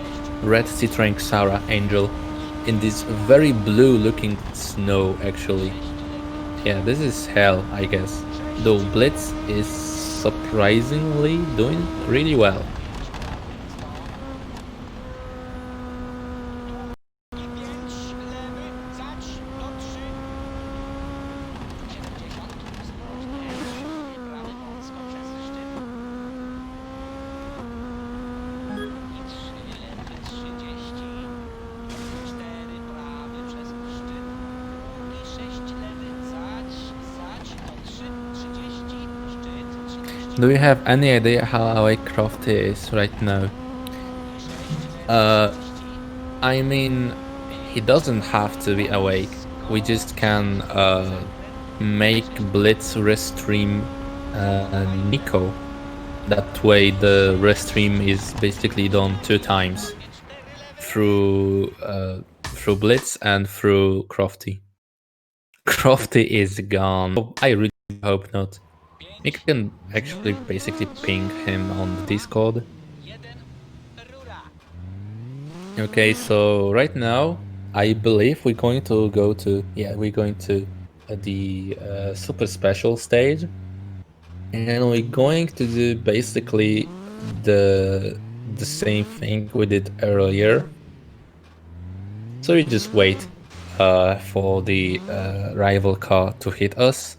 red Citroen Xara angel, in this very blue looking snow actually. Yeah, this is hell, I guess. Though Blitz is surprisingly doing really well. Do you have any idea how awake Crofty is right now? I mean, he doesn't have to be awake. We just can make Blitz restream Nico. That way the restream is basically done 2 times. Through Blitz and through Crofty. Crofty is gone. Oh, I really hope not. We can actually basically ping him on the Discord. Okay, so right now I believe we're going to go to the super special stage, and we're going to do basically the same thing we did earlier. So we just wait for the rival car to hit us.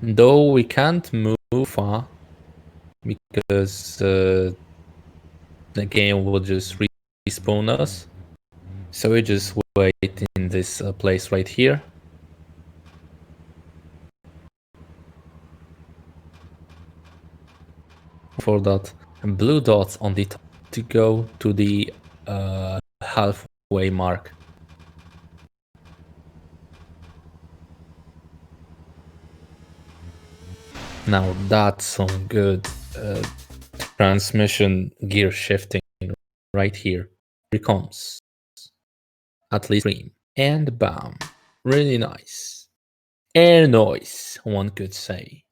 Though we can't move far because the game will just respawn us. So we just wait in this place right here. For that blue dots on the top to go to the halfway mark. Now that's some good transmission gear shifting right here. Here it comes. At least stream. And bam. Really nice. Air noise, one could say.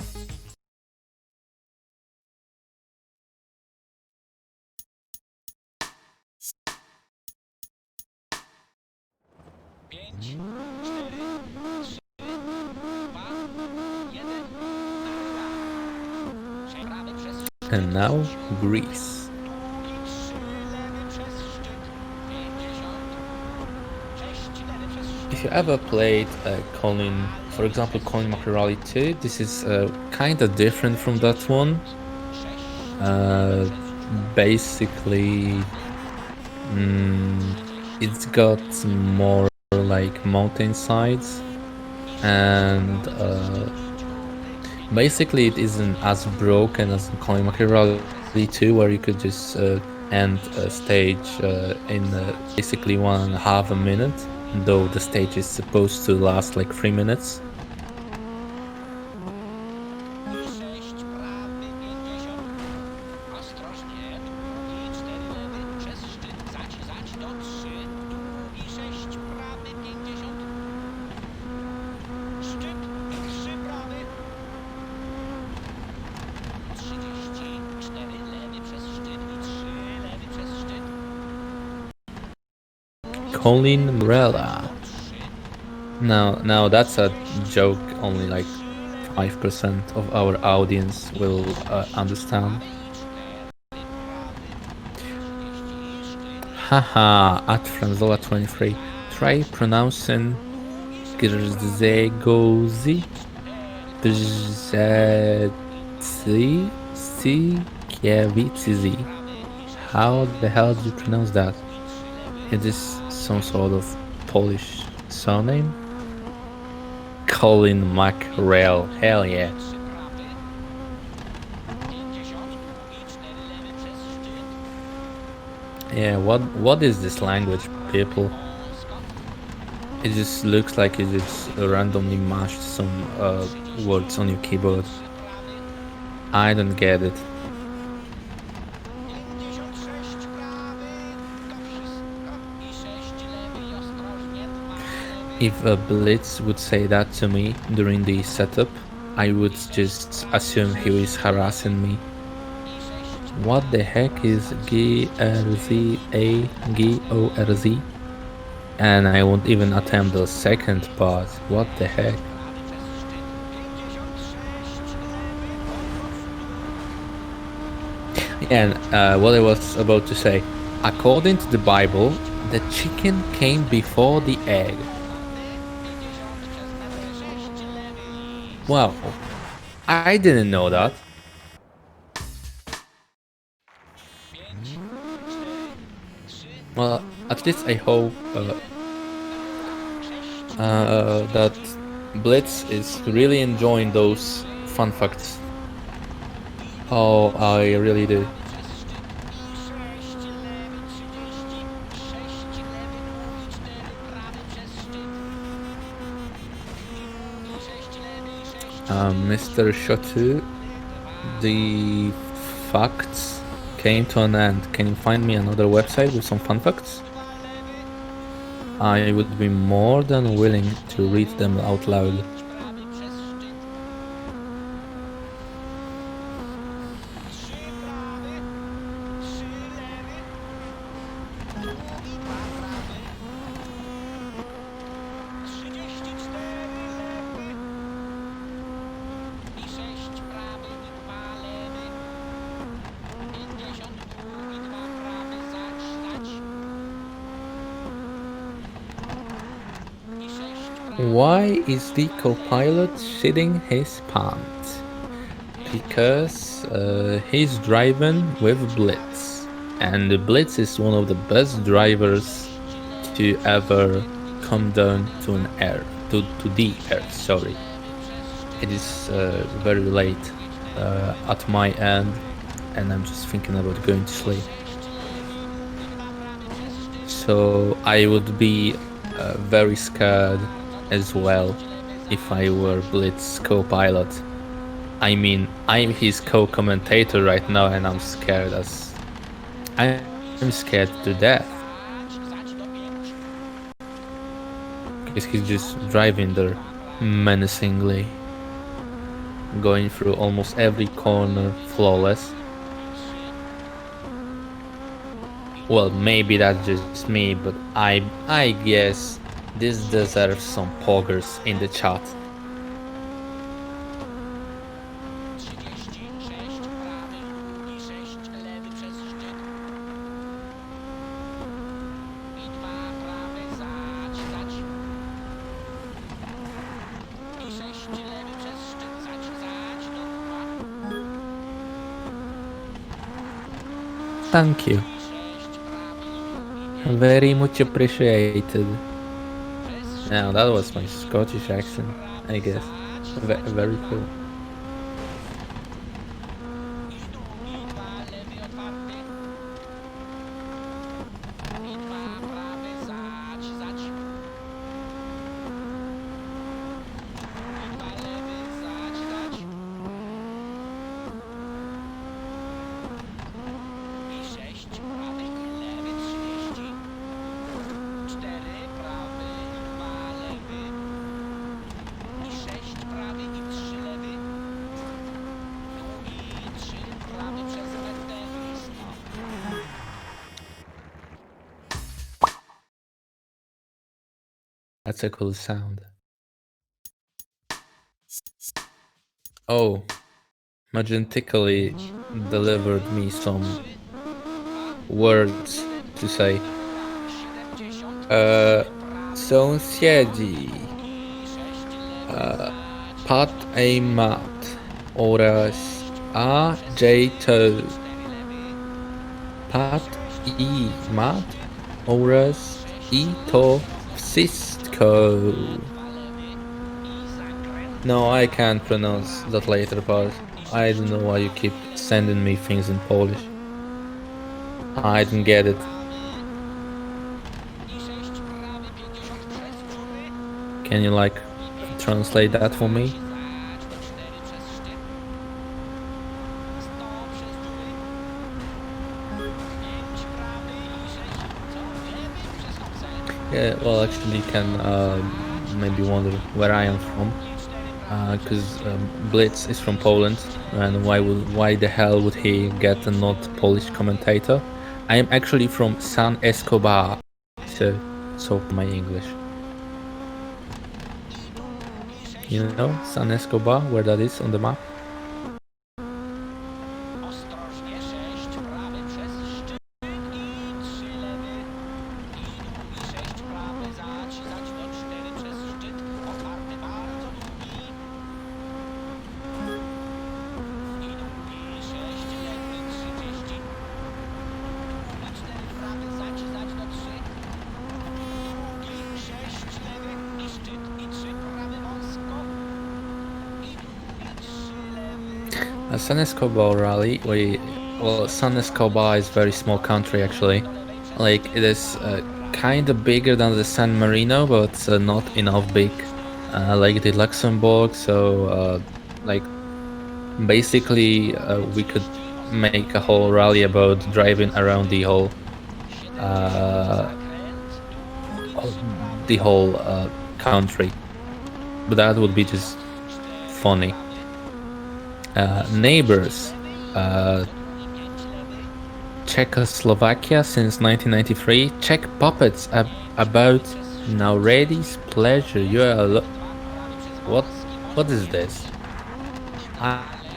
And now Greece. If you ever played Colin, for example, Colin McRae 2, this is kind of different from that one. Basically, it's got more like mountain sides, and basically it isn't as broken as Colin McRae 2, where you could just end a stage in basically 1.5 minutes, though the stage is supposed to last like 3 minutes. Colin Umbrella. Now that's a joke only like 5% of our audience will understand. Haha, at Franzola23. Try pronouncing Grzegozi. Brzezikiewicz. How the hell do you pronounce that? Is this some sort of Polish surname? Colin McRae. Hell yeah. Yeah, what is this language, people? It just looks like it just randomly mashed some words on your keyboard. I don't get it. If a Blitz would say that to me during the setup, I would just assume he was harassing me. What the heck is GRZA-GORZ? And I won't even attempt the second part. What the heck? And what I was about to say, according to the Bible, the chicken came before the egg. Wow, I didn't know that. Well, at least I hope that Blitz is really enjoying those fun facts. Oh, I really do. Mr. Shotu, the facts came to an end. Can you find me another website with some fun facts? I would be more than willing to read them out loud. Why is the co-pilot shitting his pants? Because he's driving with Blitz, and the Blitz is one of the best drivers to ever come down to the earth. Sorry, it is very late at my end, and I'm just thinking about going to sleep. So I would be very scared as well if I were Blitz co-pilot. I mean, I'm his co-commentator right now, and I'm scared to death. Because he's just driving there menacingly, going through almost every corner flawless. Well, maybe that's just me, but I guess this deserves some poggers in the chat. Thank you. Very much appreciated. Now that was my Scottish accent, I guess. Very cool. That's a cool sound. Oh, magentically delivered me some words to say. Sąsiedzi. Pat a mat oraz a j to. Pat i mat oraz i to wszystko. No, I can't pronounce that later part. I don't know why you keep sending me things in Polish. I don't get it. Can you like translate that for me? Yeah, well, actually, you can maybe wonder where I am from, because Blitz is from Poland, and why the hell would he get a not Polish commentator? I am actually from San Escobar, so my English. You know San Escobar, where that is on the map? Ostrożnie 6 prawy przez szczyt i 3 lewy. I 6 prawy zać do 4 przez szczyt. Otwarty bardzo długi. I długi 6 lewy 30. I 4 prawy zać do 3. Długi 6 lewy i szczyt i 3 prawy wąsko. I długi 3 lewy. San Escobar rally. Well, San Escobar is a very small country actually. Like it is kind of bigger than the San Marino, but not enough big, like the Luxembourg. So, like basically, we could make a whole rally about driving around the whole country, but that would be just funny. Neighbors. Czechoslovakia since 1993. Czech puppets about Nauredy's pleasure. You are what is this?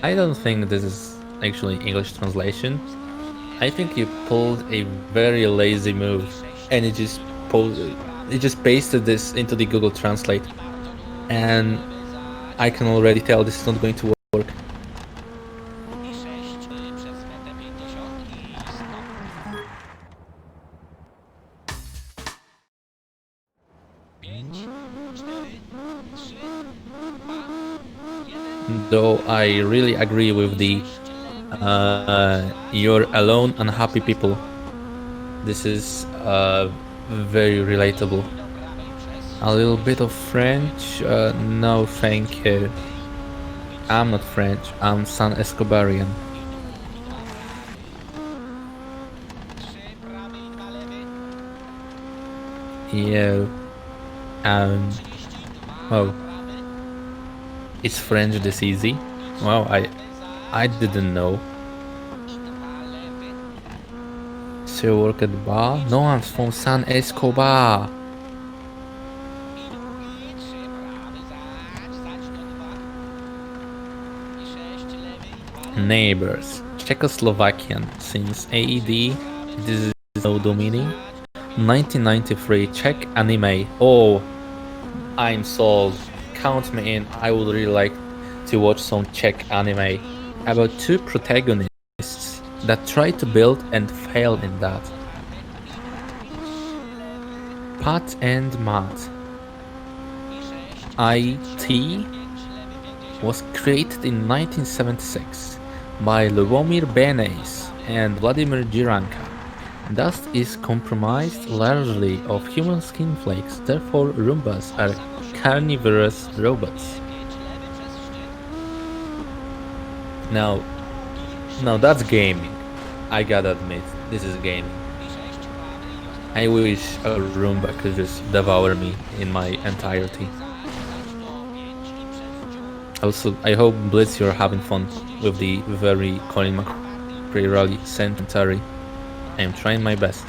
I don't think this is actually English translation. I think you pulled a very lazy move and it just pasted this into the Google Translate, and I can already tell this is not going to work. Though I really agree with the you're alone unhappy people. This is very relatable. A little bit of French? No thank you. I'm not French, I'm San Escobarian. Yeah. Oh. Is French this easy? Wow, I didn't know. So you work at the bar? No, I'm from San Escobar. Neighbors. Czechoslovakian since AED. This is no domini. 1993 Czech anime. Oh, I'm sold. Count me in. I would really like to watch some Czech anime about two protagonists that try to build and fail in that. Pat and Matt. IT was created in 1976 by Lubomir Benes and Vladimir Jiranka. Dust is comprised largely of human skin flakes, therefore Roombas are carnivorous robots. Now that's gaming. I gotta admit, this is gaming. I wish a Roomba could just devour me in my entirety. Also, I hope Blitz you're having fun with the very Colin McRae rally centenary. I am trying my best.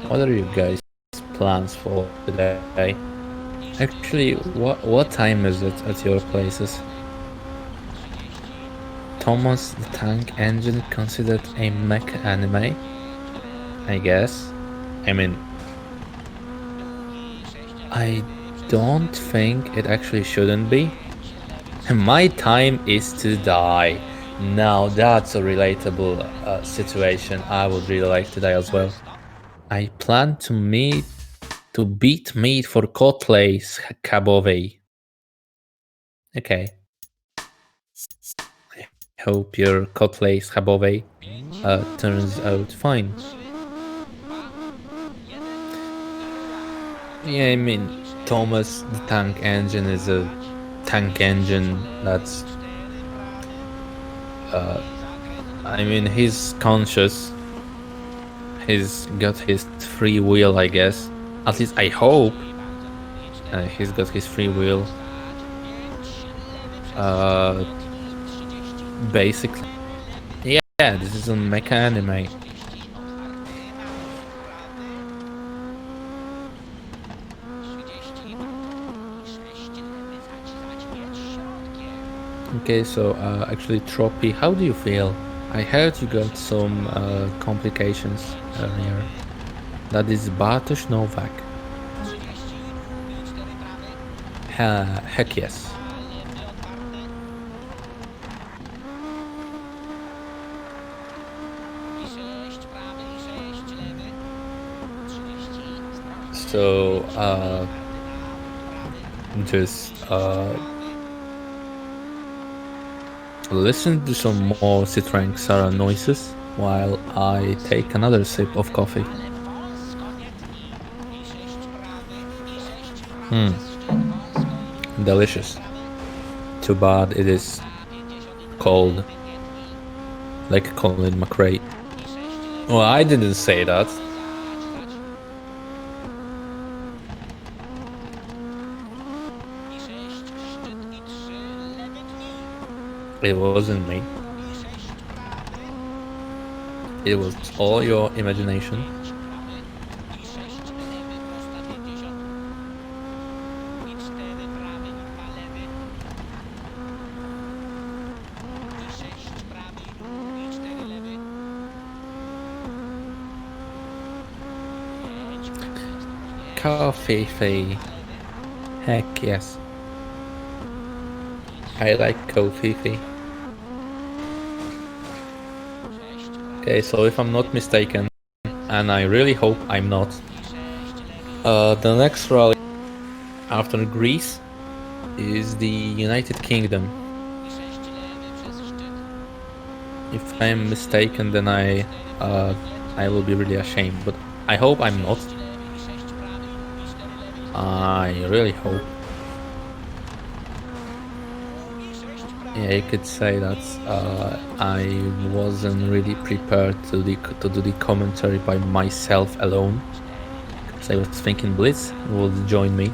What are you guys' plans for today? Actually, what time is it at your places? Thomas the Tank Engine considered a mech anime? I guess. I mean, I don't think it actually shouldn't be. My time is to die. Now that's a relatable situation. I would really like to die as well. I plan to beat meat for Kotle's Kabowy. Okay. I hope your Kotle's Kabowy turns out fine. Yeah, I mean, Thomas the Tank Engine is a tank engine that's I mean, he's conscious. He's got his free will, I guess. At least I hope he's got his free will. Basically, yeah, this is a mecha anime. Okay, so actually, Tropy, how do you feel? I heard you got some complications earlier. That is Bartosz Novak. Heck yes. So, just listen to some more Citroën Xara noises while I take another sip of coffee. Delicious. Too bad it is cold. Like Colin McRae. Well, I didn't say that. It wasn't me. It was all your imagination. Coffee. Heck yes. I like coffee. Okay, so if I'm not mistaken, and I really hope I'm not, the next rally after Greece is the United Kingdom. If I'm mistaken, then I will be really ashamed, but I hope I'm not. I really hope. Yeah, you could say that I wasn't really prepared to do the commentary by myself alone. Because I was thinking Blitz would join me.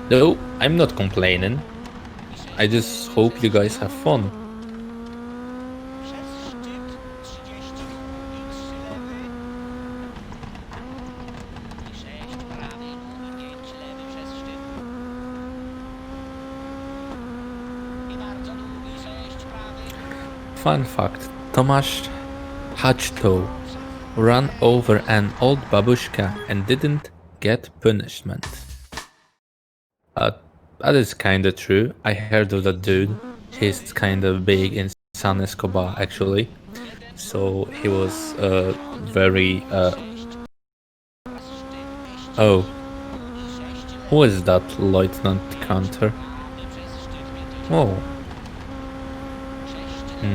Though, I'm not complaining. I just hope you guys have fun. Fun fact, Tomasz Hachto ran over an old babushka and didn't get punishment. That is kinda true. I heard of that dude. He's kinda big in San Escobar actually. So he was very Oh. Who is that Lieutenant Cantor? Oh.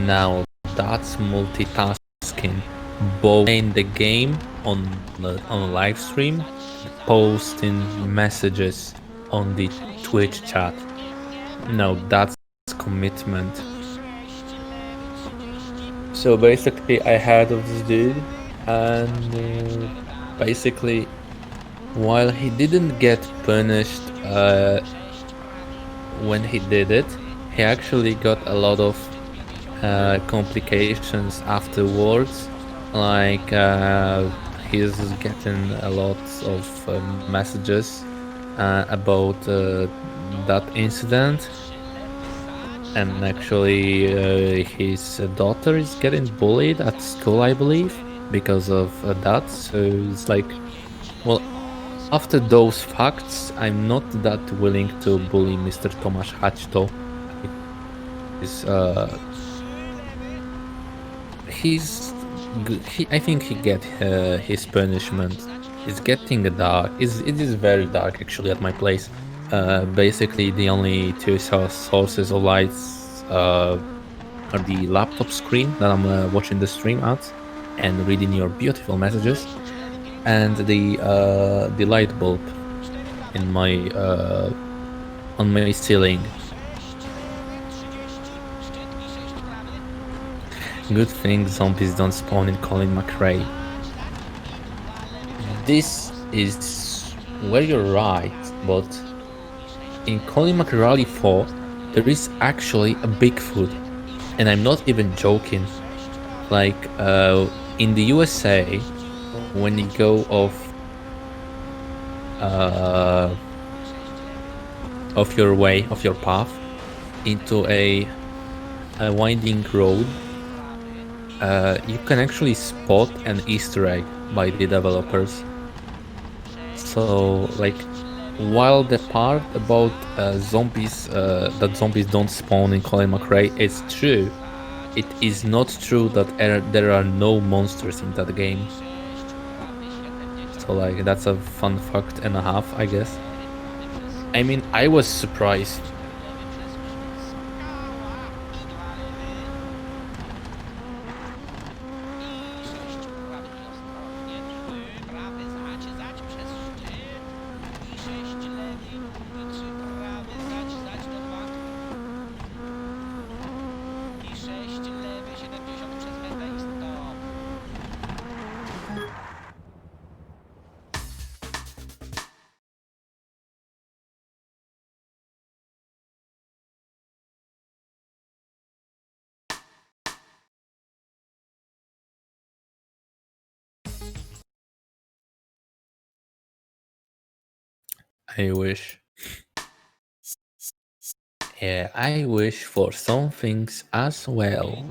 Now that's multitasking, both playing the game on live stream, posting messages on the Twitch chat. No, that's commitment. So basically, I heard of this dude, and basically, while he didn't get punished when he did it, he actually got a lot of complications afterwards, like he's getting a lot of messages about that incident, and actually his daughter is getting bullied at school, I believe, because of that. So it's like, well, after those facts, I'm not that willing to bully Mr. Tomasz Hachto. I think he get his punishment. It's getting dark. It is very dark actually at my place. Basically, the only two sources of lights are the laptop screen that I'm watching the stream at and reading your beautiful messages, and the light bulb in my on my ceiling. Good thing zombies don't spawn in Colin McRae. This is where you're right, but in Colin McRae 4, there is actually a Bigfoot, and I'm not even joking. Like in the USA, when you go off your path into a winding road, you can actually spot an Easter egg by the developers. So, like, while the part about zombies, that zombies don't spawn in Colin McRae is true, it is not true that there are no monsters in that game. So, like, that's a fun fact and a half, I guess. I mean, I was surprised. I wish. Yeah, I wish for some things as well.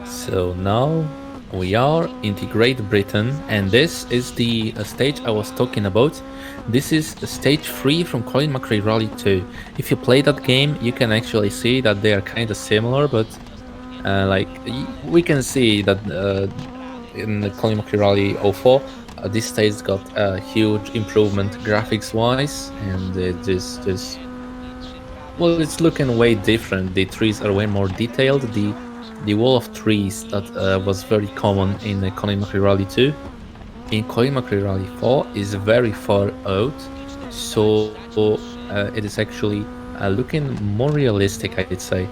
So now we are in the Great Britain, and this is the stage I was talking about. This is stage 3 from Colin McRae Rally 2. If you play that game, you can actually see that they are kind of similar, but we can see that in the Colin McRae Rally 04, this stage got a huge improvement graphics-wise, and well, it's looking way different. The trees are way more detailed. The wall of trees that was very common in Colin McRae Rally 2, in Colin McRae Rally 4 is very far out, so it is actually looking more realistic, I'd say.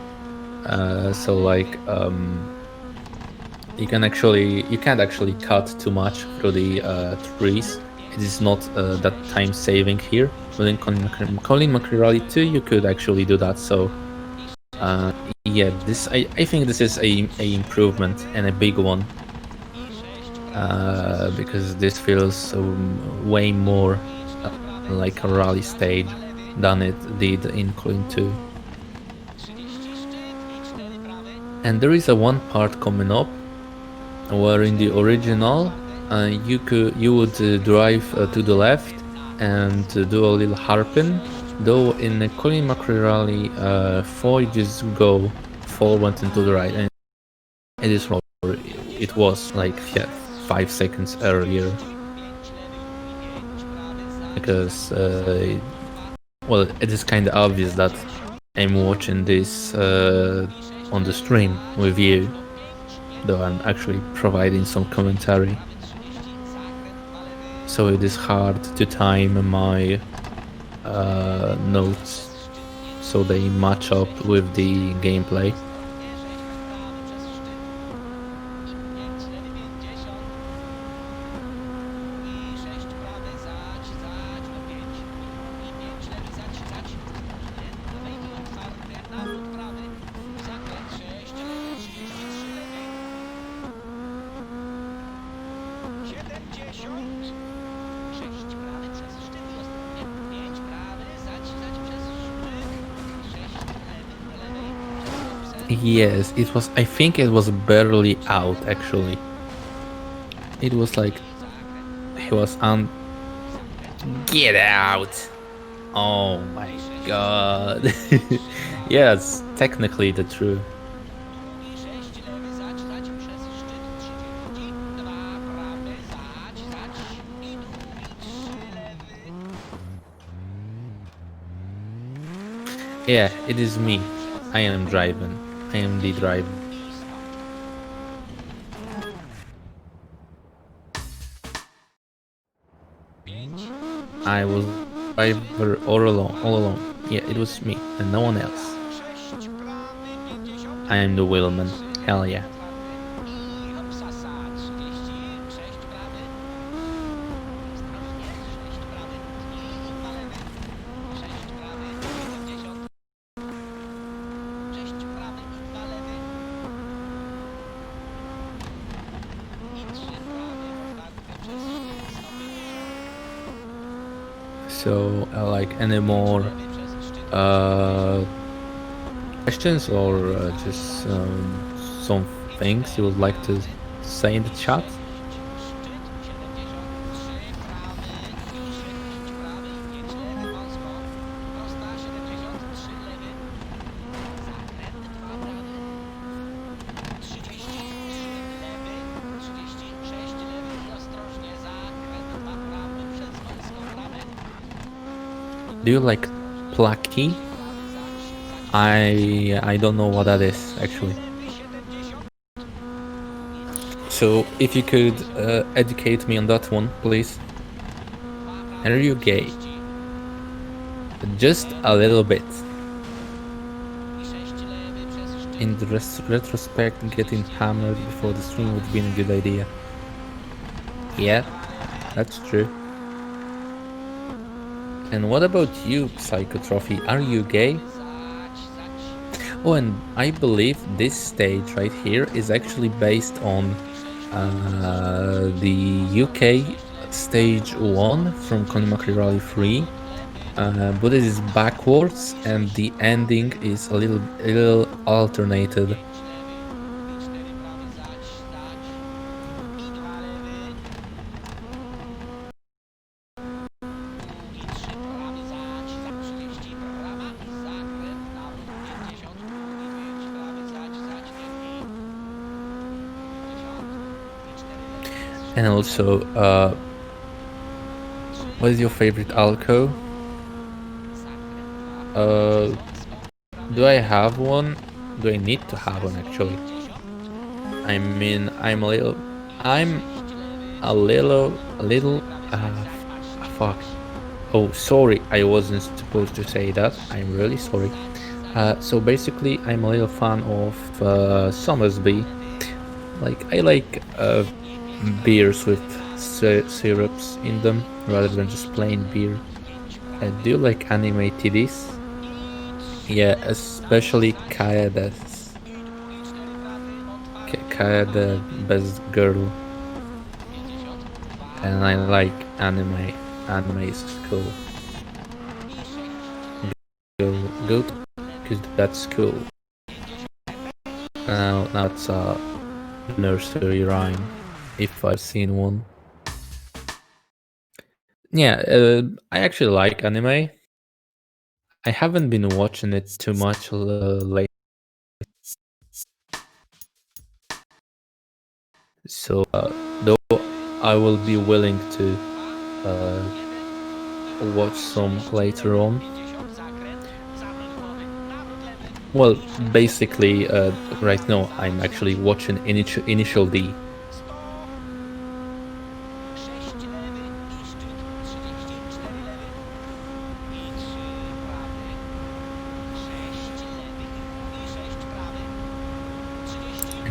So like you can't actually cut too much through the trees. It is not that time saving here, but in Colin McRae Rally 2 you could actually do that. So yeah, I think this is a improvement, and a big one, because this feels way more like a rally stage than it did in Colin 2. And there is a one part coming up where in the original you would drive to the left and do a little hairpin, though in the Colin McRae Rally 4 you just go forward and to the right, and it is wrong. It was like 5 seconds earlier, because well, it is kind of obvious that I'm watching this on the stream with you, though I'm actually providing some commentary, so it is hard to time my notes so they match up with the gameplay. 70. 6 prawy przez szczyt i ostrożnie. 5 prawy, zać przez szczyt. 6 lewy do lewej. Yes, it was. I think it was barely out actually. It was like he was on. Get out! Oh my god! Yes, technically the truth. Drugi 6 lewy, zać przez szczyt. 30. 2 prawy, zać i drugi 3 lewy. Yeah, it is me. I am driving. I am the driver. I was driver all alone. Yeah, it was me and no one else. 6 prawy, 50. I am the wheelman. Hell yeah. I hopsasa, 30, 6 prawy. Ostrożnie, 6 prawy. I 2 lewy. 6 prawy, 70. 6 prawy i 2 lewy. I 3 prawy, ostatnie przez 150. So, like any more Lewy przez szczyt. questions or just some things you would like to say in the chat? Szczyt 73 prawy i 6 prawy i 5 lewy wąsko. Prosta 73 lewy. Zakręt 2 prawy. 33 lewy. 36 lewy i ostrożnie zakręt 2 prawy przez wąsko prawe. Do you like plucky? I don't know what that is actually. Lewy 70. So if you could educate me on that one, please. Are you gay? Just a little bit. I 6 lewy przez szczyt. In the retrospect, getting hammered before the stream would have been a good idea. Yeah, that's true. And what about you, Psychotrophy? Are you gay? Oh, and I believe this stage right here is actually based on the UK stage 1 from Colin McRae Rally 3. But it is backwards and the ending is a little alternated. And also, what is your favorite alco? Do I have one? Do I need to have one actually? I mean, I'm a little, fuck. Oh, sorry, I wasn't supposed to say that. I'm really sorry. So basically, I'm a little fan of Somersby. Like, I like beers with syrups in them rather than just plain beer. Do you like anime TDs? Yeah, especially Kaede's. Kae, the best girl. And I like anime. Anime is cool. Go because that's cool. Now it's a nursery rhyme, if I've seen one. Yeah, I actually like anime. I haven't been watching it too much lately. So, though I will be willing to watch some later on. Well, basically, right now I'm actually watching Initial D.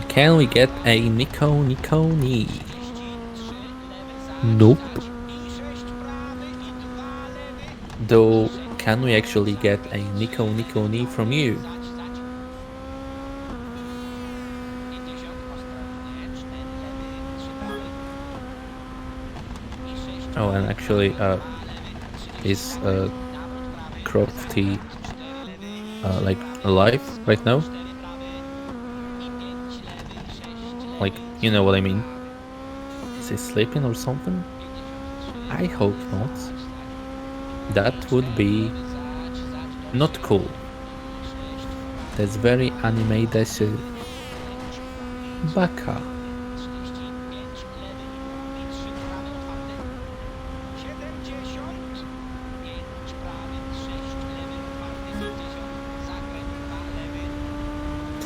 Can we get a Nikoni? Nope. Though, can we actually get a Nikoni from you? Oh, and actually, is Crofty like alive right now? Like, you know what I mean? Is he sleeping or something? I hope not. That would be not cool. That's very anime desu. Baka.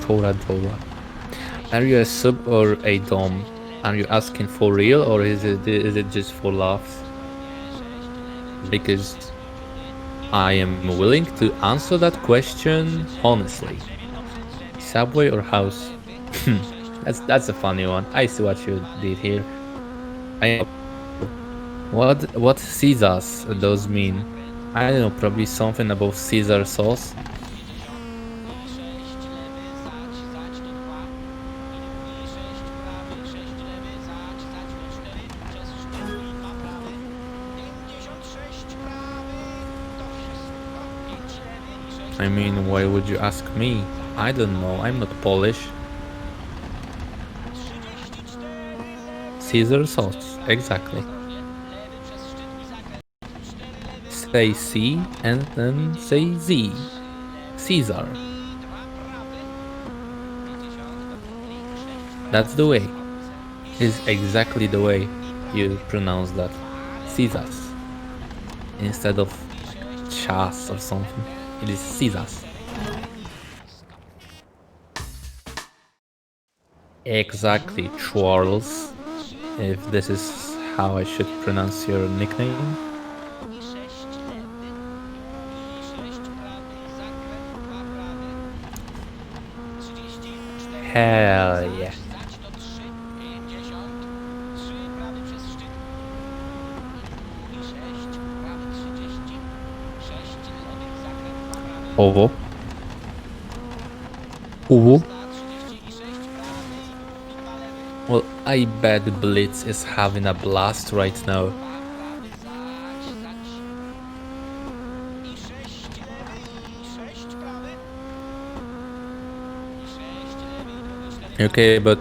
$4. Are you a sub or a dom? Are you asking for real or is it just for laughs? Because I am willing to answer that question honestly. Subway or house? That's a funny one. I see what you did here. I know. What Caesars those mean? I don't know, probably something about Caesar sauce. I mean, why would you ask me? I don't know, I'm not Polish. Caesar sauce, exactly. Say C and then say Z. Caesar. That's the way. Is exactly the way you pronounce that. Caesars. Instead of like chas or something. It is Caesars. Exactly, Charles. If this is how I should pronounce your nickname. Hell yeah. Owo. Owo. Well, I bet Blitz is having a blast right now. Okay, but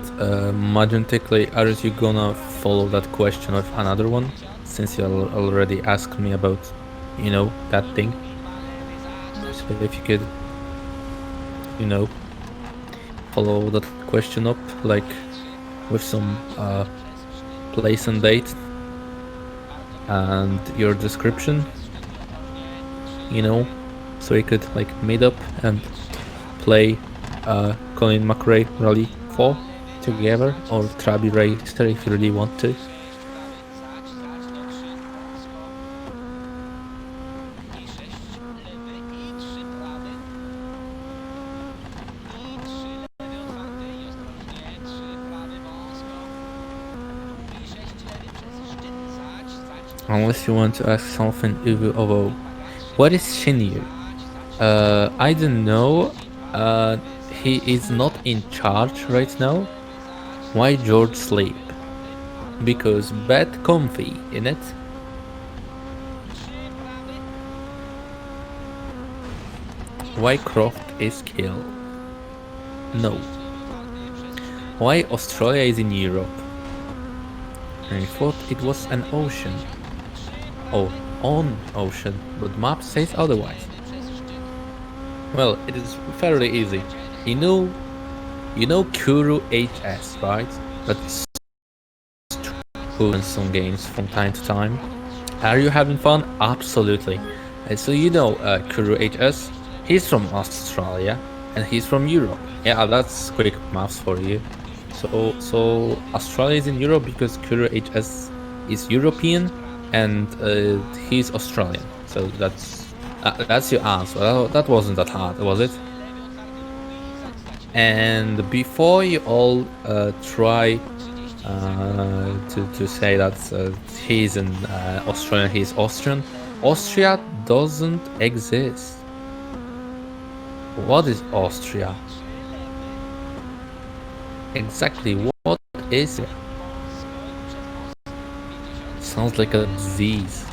magically, aren't you gonna follow that question with another one? Since you already asked me about, you know, that thing. So if you could, you know, follow that question up, like with some place and date and your description, you know, so you could like meet up and play Colin McRae Rally 4 together, or Trabi Racer if you really want to. Unless you want to ask something over. What is Shinyu? I don't know. He is not in charge right now. Why George sleep? Because bed comfy, innit? Why Croft is killed? No. Why Australia is in Europe? I thought it was an ocean. Oh, on ocean, but map says otherwise. Well, it is fairly easy. You know Kuru HS, right? That's true in some games from time to time. Are you having fun? Absolutely. So you know Kuru HS? He's from Australia and he's from Europe. Yeah, that's quick maths for you. So Australia is in Europe because Kuru HS is European and he's Australian. So that's your answer. That wasn't that hard, was it? And before you all try to say that he's an Australian, he's Austrian, Austria doesn't exist. What is Austria? Exactly, what is it? sounds like a disease.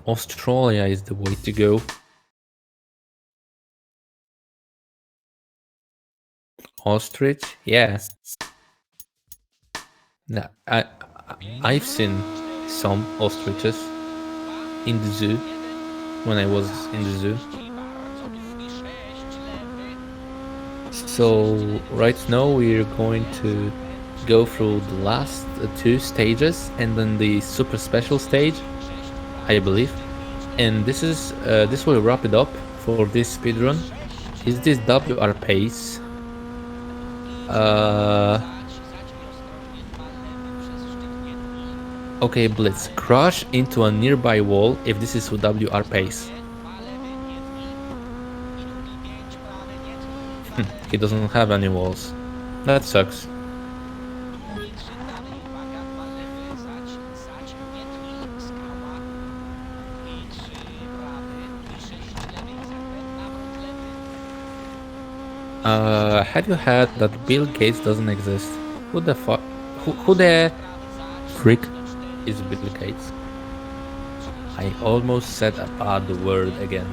Australia is the way to go. Ostrich? Yeah. No, I've seen some ostriches in the zoo when I was in the zoo. So right now we're going to go through the last two stages and then the super special stage, I believe. And this will wrap it up for this speedrun. Is this WR pace? Okay, Blitz, crash into a nearby wall if this is WR pace. He doesn't have any walls. That sucks. Have you heard that Bill Gates doesn't exist? Who the fuck? Who the freak is Bill Gates? I almost said a bad word again.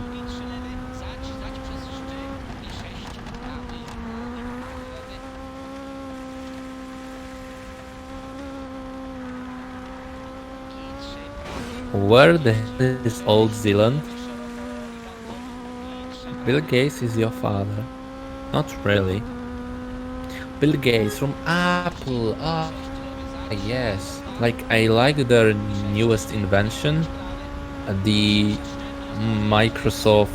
Where the hell is Old Zealand? Bill Gates is your father. Not really. Bill Gates from Apple. Ah, yes. Like, I like their newest invention, the Microsoft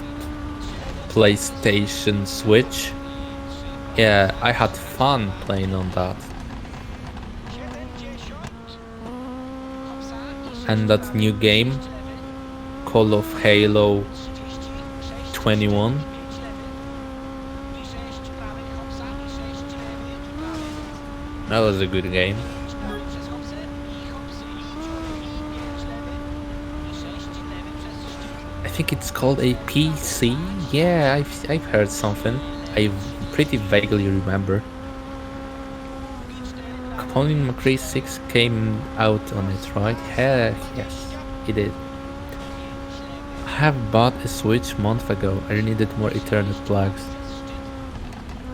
PlayStation Switch. Yeah, I had fun playing on that. And that new game, Call of Halo 21. That was a good game. I think it's called a PC. Yeah, I've heard something. I pretty vaguely remember. Colin McRae 6 came out on it, right? Heck yes, he did. I have bought a Switch a month ago. I needed more Ethernet plugs.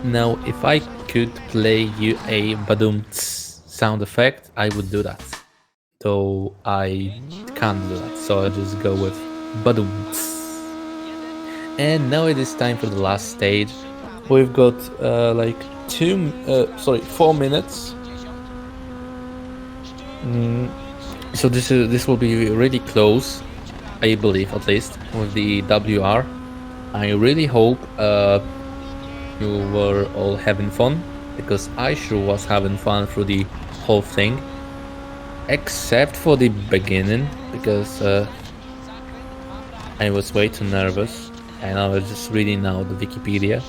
Now, if I could play you a badoom sound effect, I would do that. Though I can't do that, so I'll just go with badoom. And now it is time for the last stage. We've got like 4 minutes. So this will be really close, I believe, at least with the WR. I really hope you were all having fun, because I sure was having fun through the whole thing, except for the beginning, because I was way too nervous and I was just reading now the Wikipedia.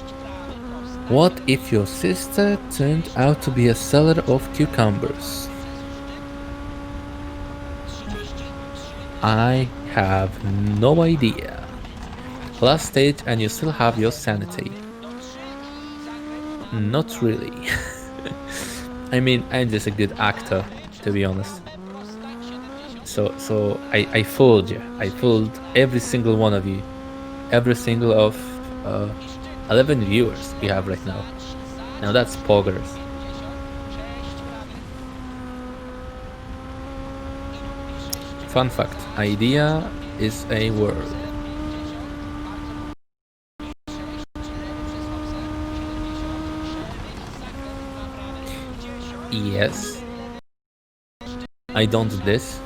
What if your sister turned out to be a seller of cucumbers? I have no idea. Last stage and you still have your sanity. Not really. I mean, I'm just a good actor, to be honest. So I fooled you. I fooled every single one of you. Every single of 11 viewers we have right now. Now that's poggers. Fun fact, idea is a word. Yes. I don't do this.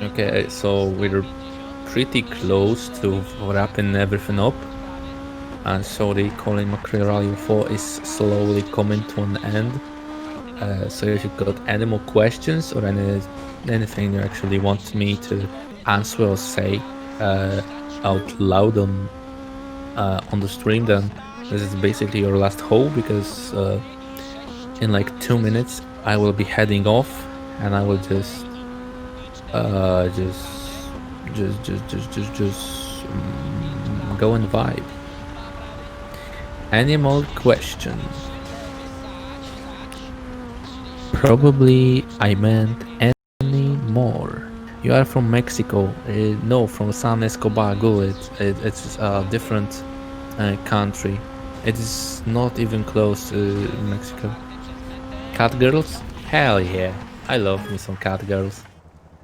Okay, so we're pretty close to wrapping everything up, and so the Colin McRae Rally 4 is slowly coming to an end. So if you've got any more questions or anything you actually want me to answer or say out loud on on the stream, then this is basically your last hope, because in like 2 minutes I will be heading off, and I will just go and vibe. Any more questions? Probably I meant any more. You are from Mexico? No, from San Escobar. Google it. It's a different country. It is not even close to Mexico. Cat girls? Hell yeah. I love me some cat girls.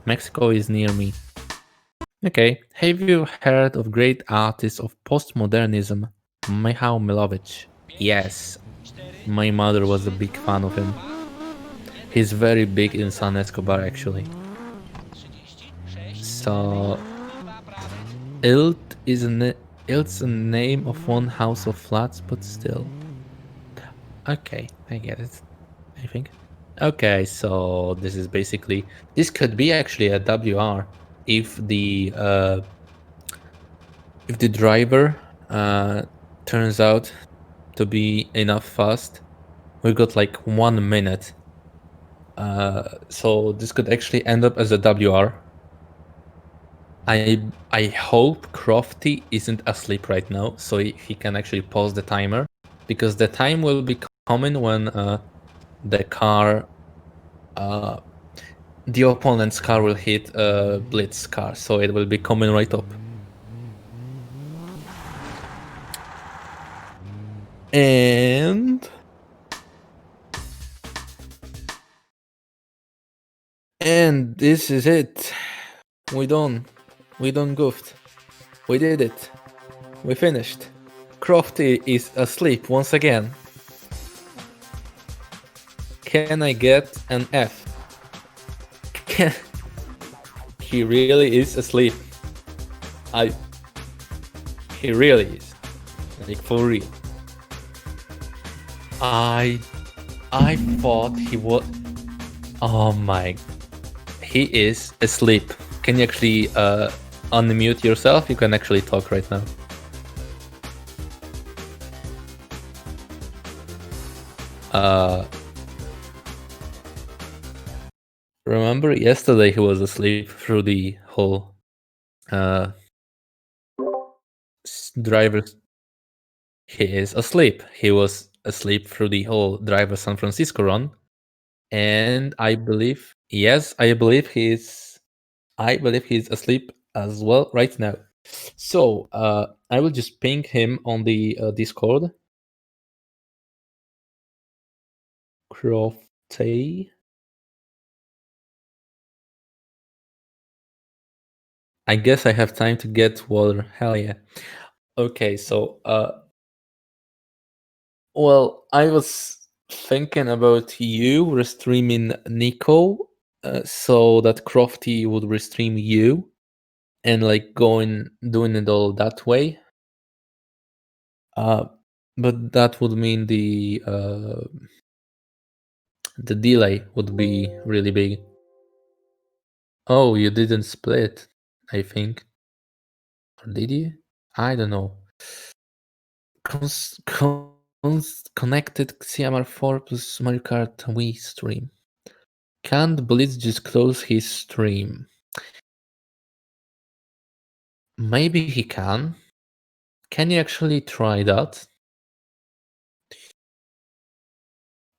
Mexico is near me. Okay, have you heard of great artists of postmodernism, Michał Milovich? Yes, my mother was a big fan of him. He's very big in San Escobar, actually. So, Ilt's a name of one house of flats, but still. Okay, I get it, I think. Okay, so this is basically... This could be actually a WR if the driver turns out to be enough fast. We got like 1 minute. So this could actually end up as a WR. I hope Crofty isn't asleep right now, so he can actually pause the timer, because the time will be coming when the car, the opponent's car will hit Blitz car, so it will be coming right up. And this is it. We done goofed. We did it. We finished. Crofty is asleep once again. Can I get an F? He really is asleep. He really is. Like, for real. I thought he was... Oh my... He is asleep. Can you actually unmute yourself? You can actually talk right now. Remember yesterday he was asleep through the whole driver's... He is asleep. He was asleep through the whole driver San Francisco run. And I believe, yes, I believe he's asleep as well right now. So I will just ping him on the Discord. Crofty. I guess I have time to get water. Hell yeah. Okay, so well, I was thinking about you restreaming Nico, so that Crofty would restream you, and like doing it all that way. But that would mean the delay would be really big. Oh, you didn't split, I think. Or did you? I don't know. Connected CMR4 plus Mario Kart Wii stream. Can't Blitz just close his stream? Maybe he can. Can you actually try that?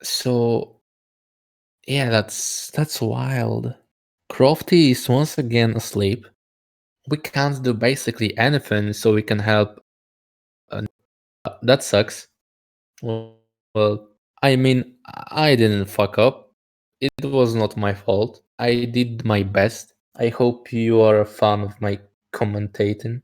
So, yeah, that's wild. Crofty is once again asleep. We can't do basically anything, so we can help. That sucks. Well, I mean, I didn't fuck up. It was not my fault. I did my best. I hope you are a fan of my commentating.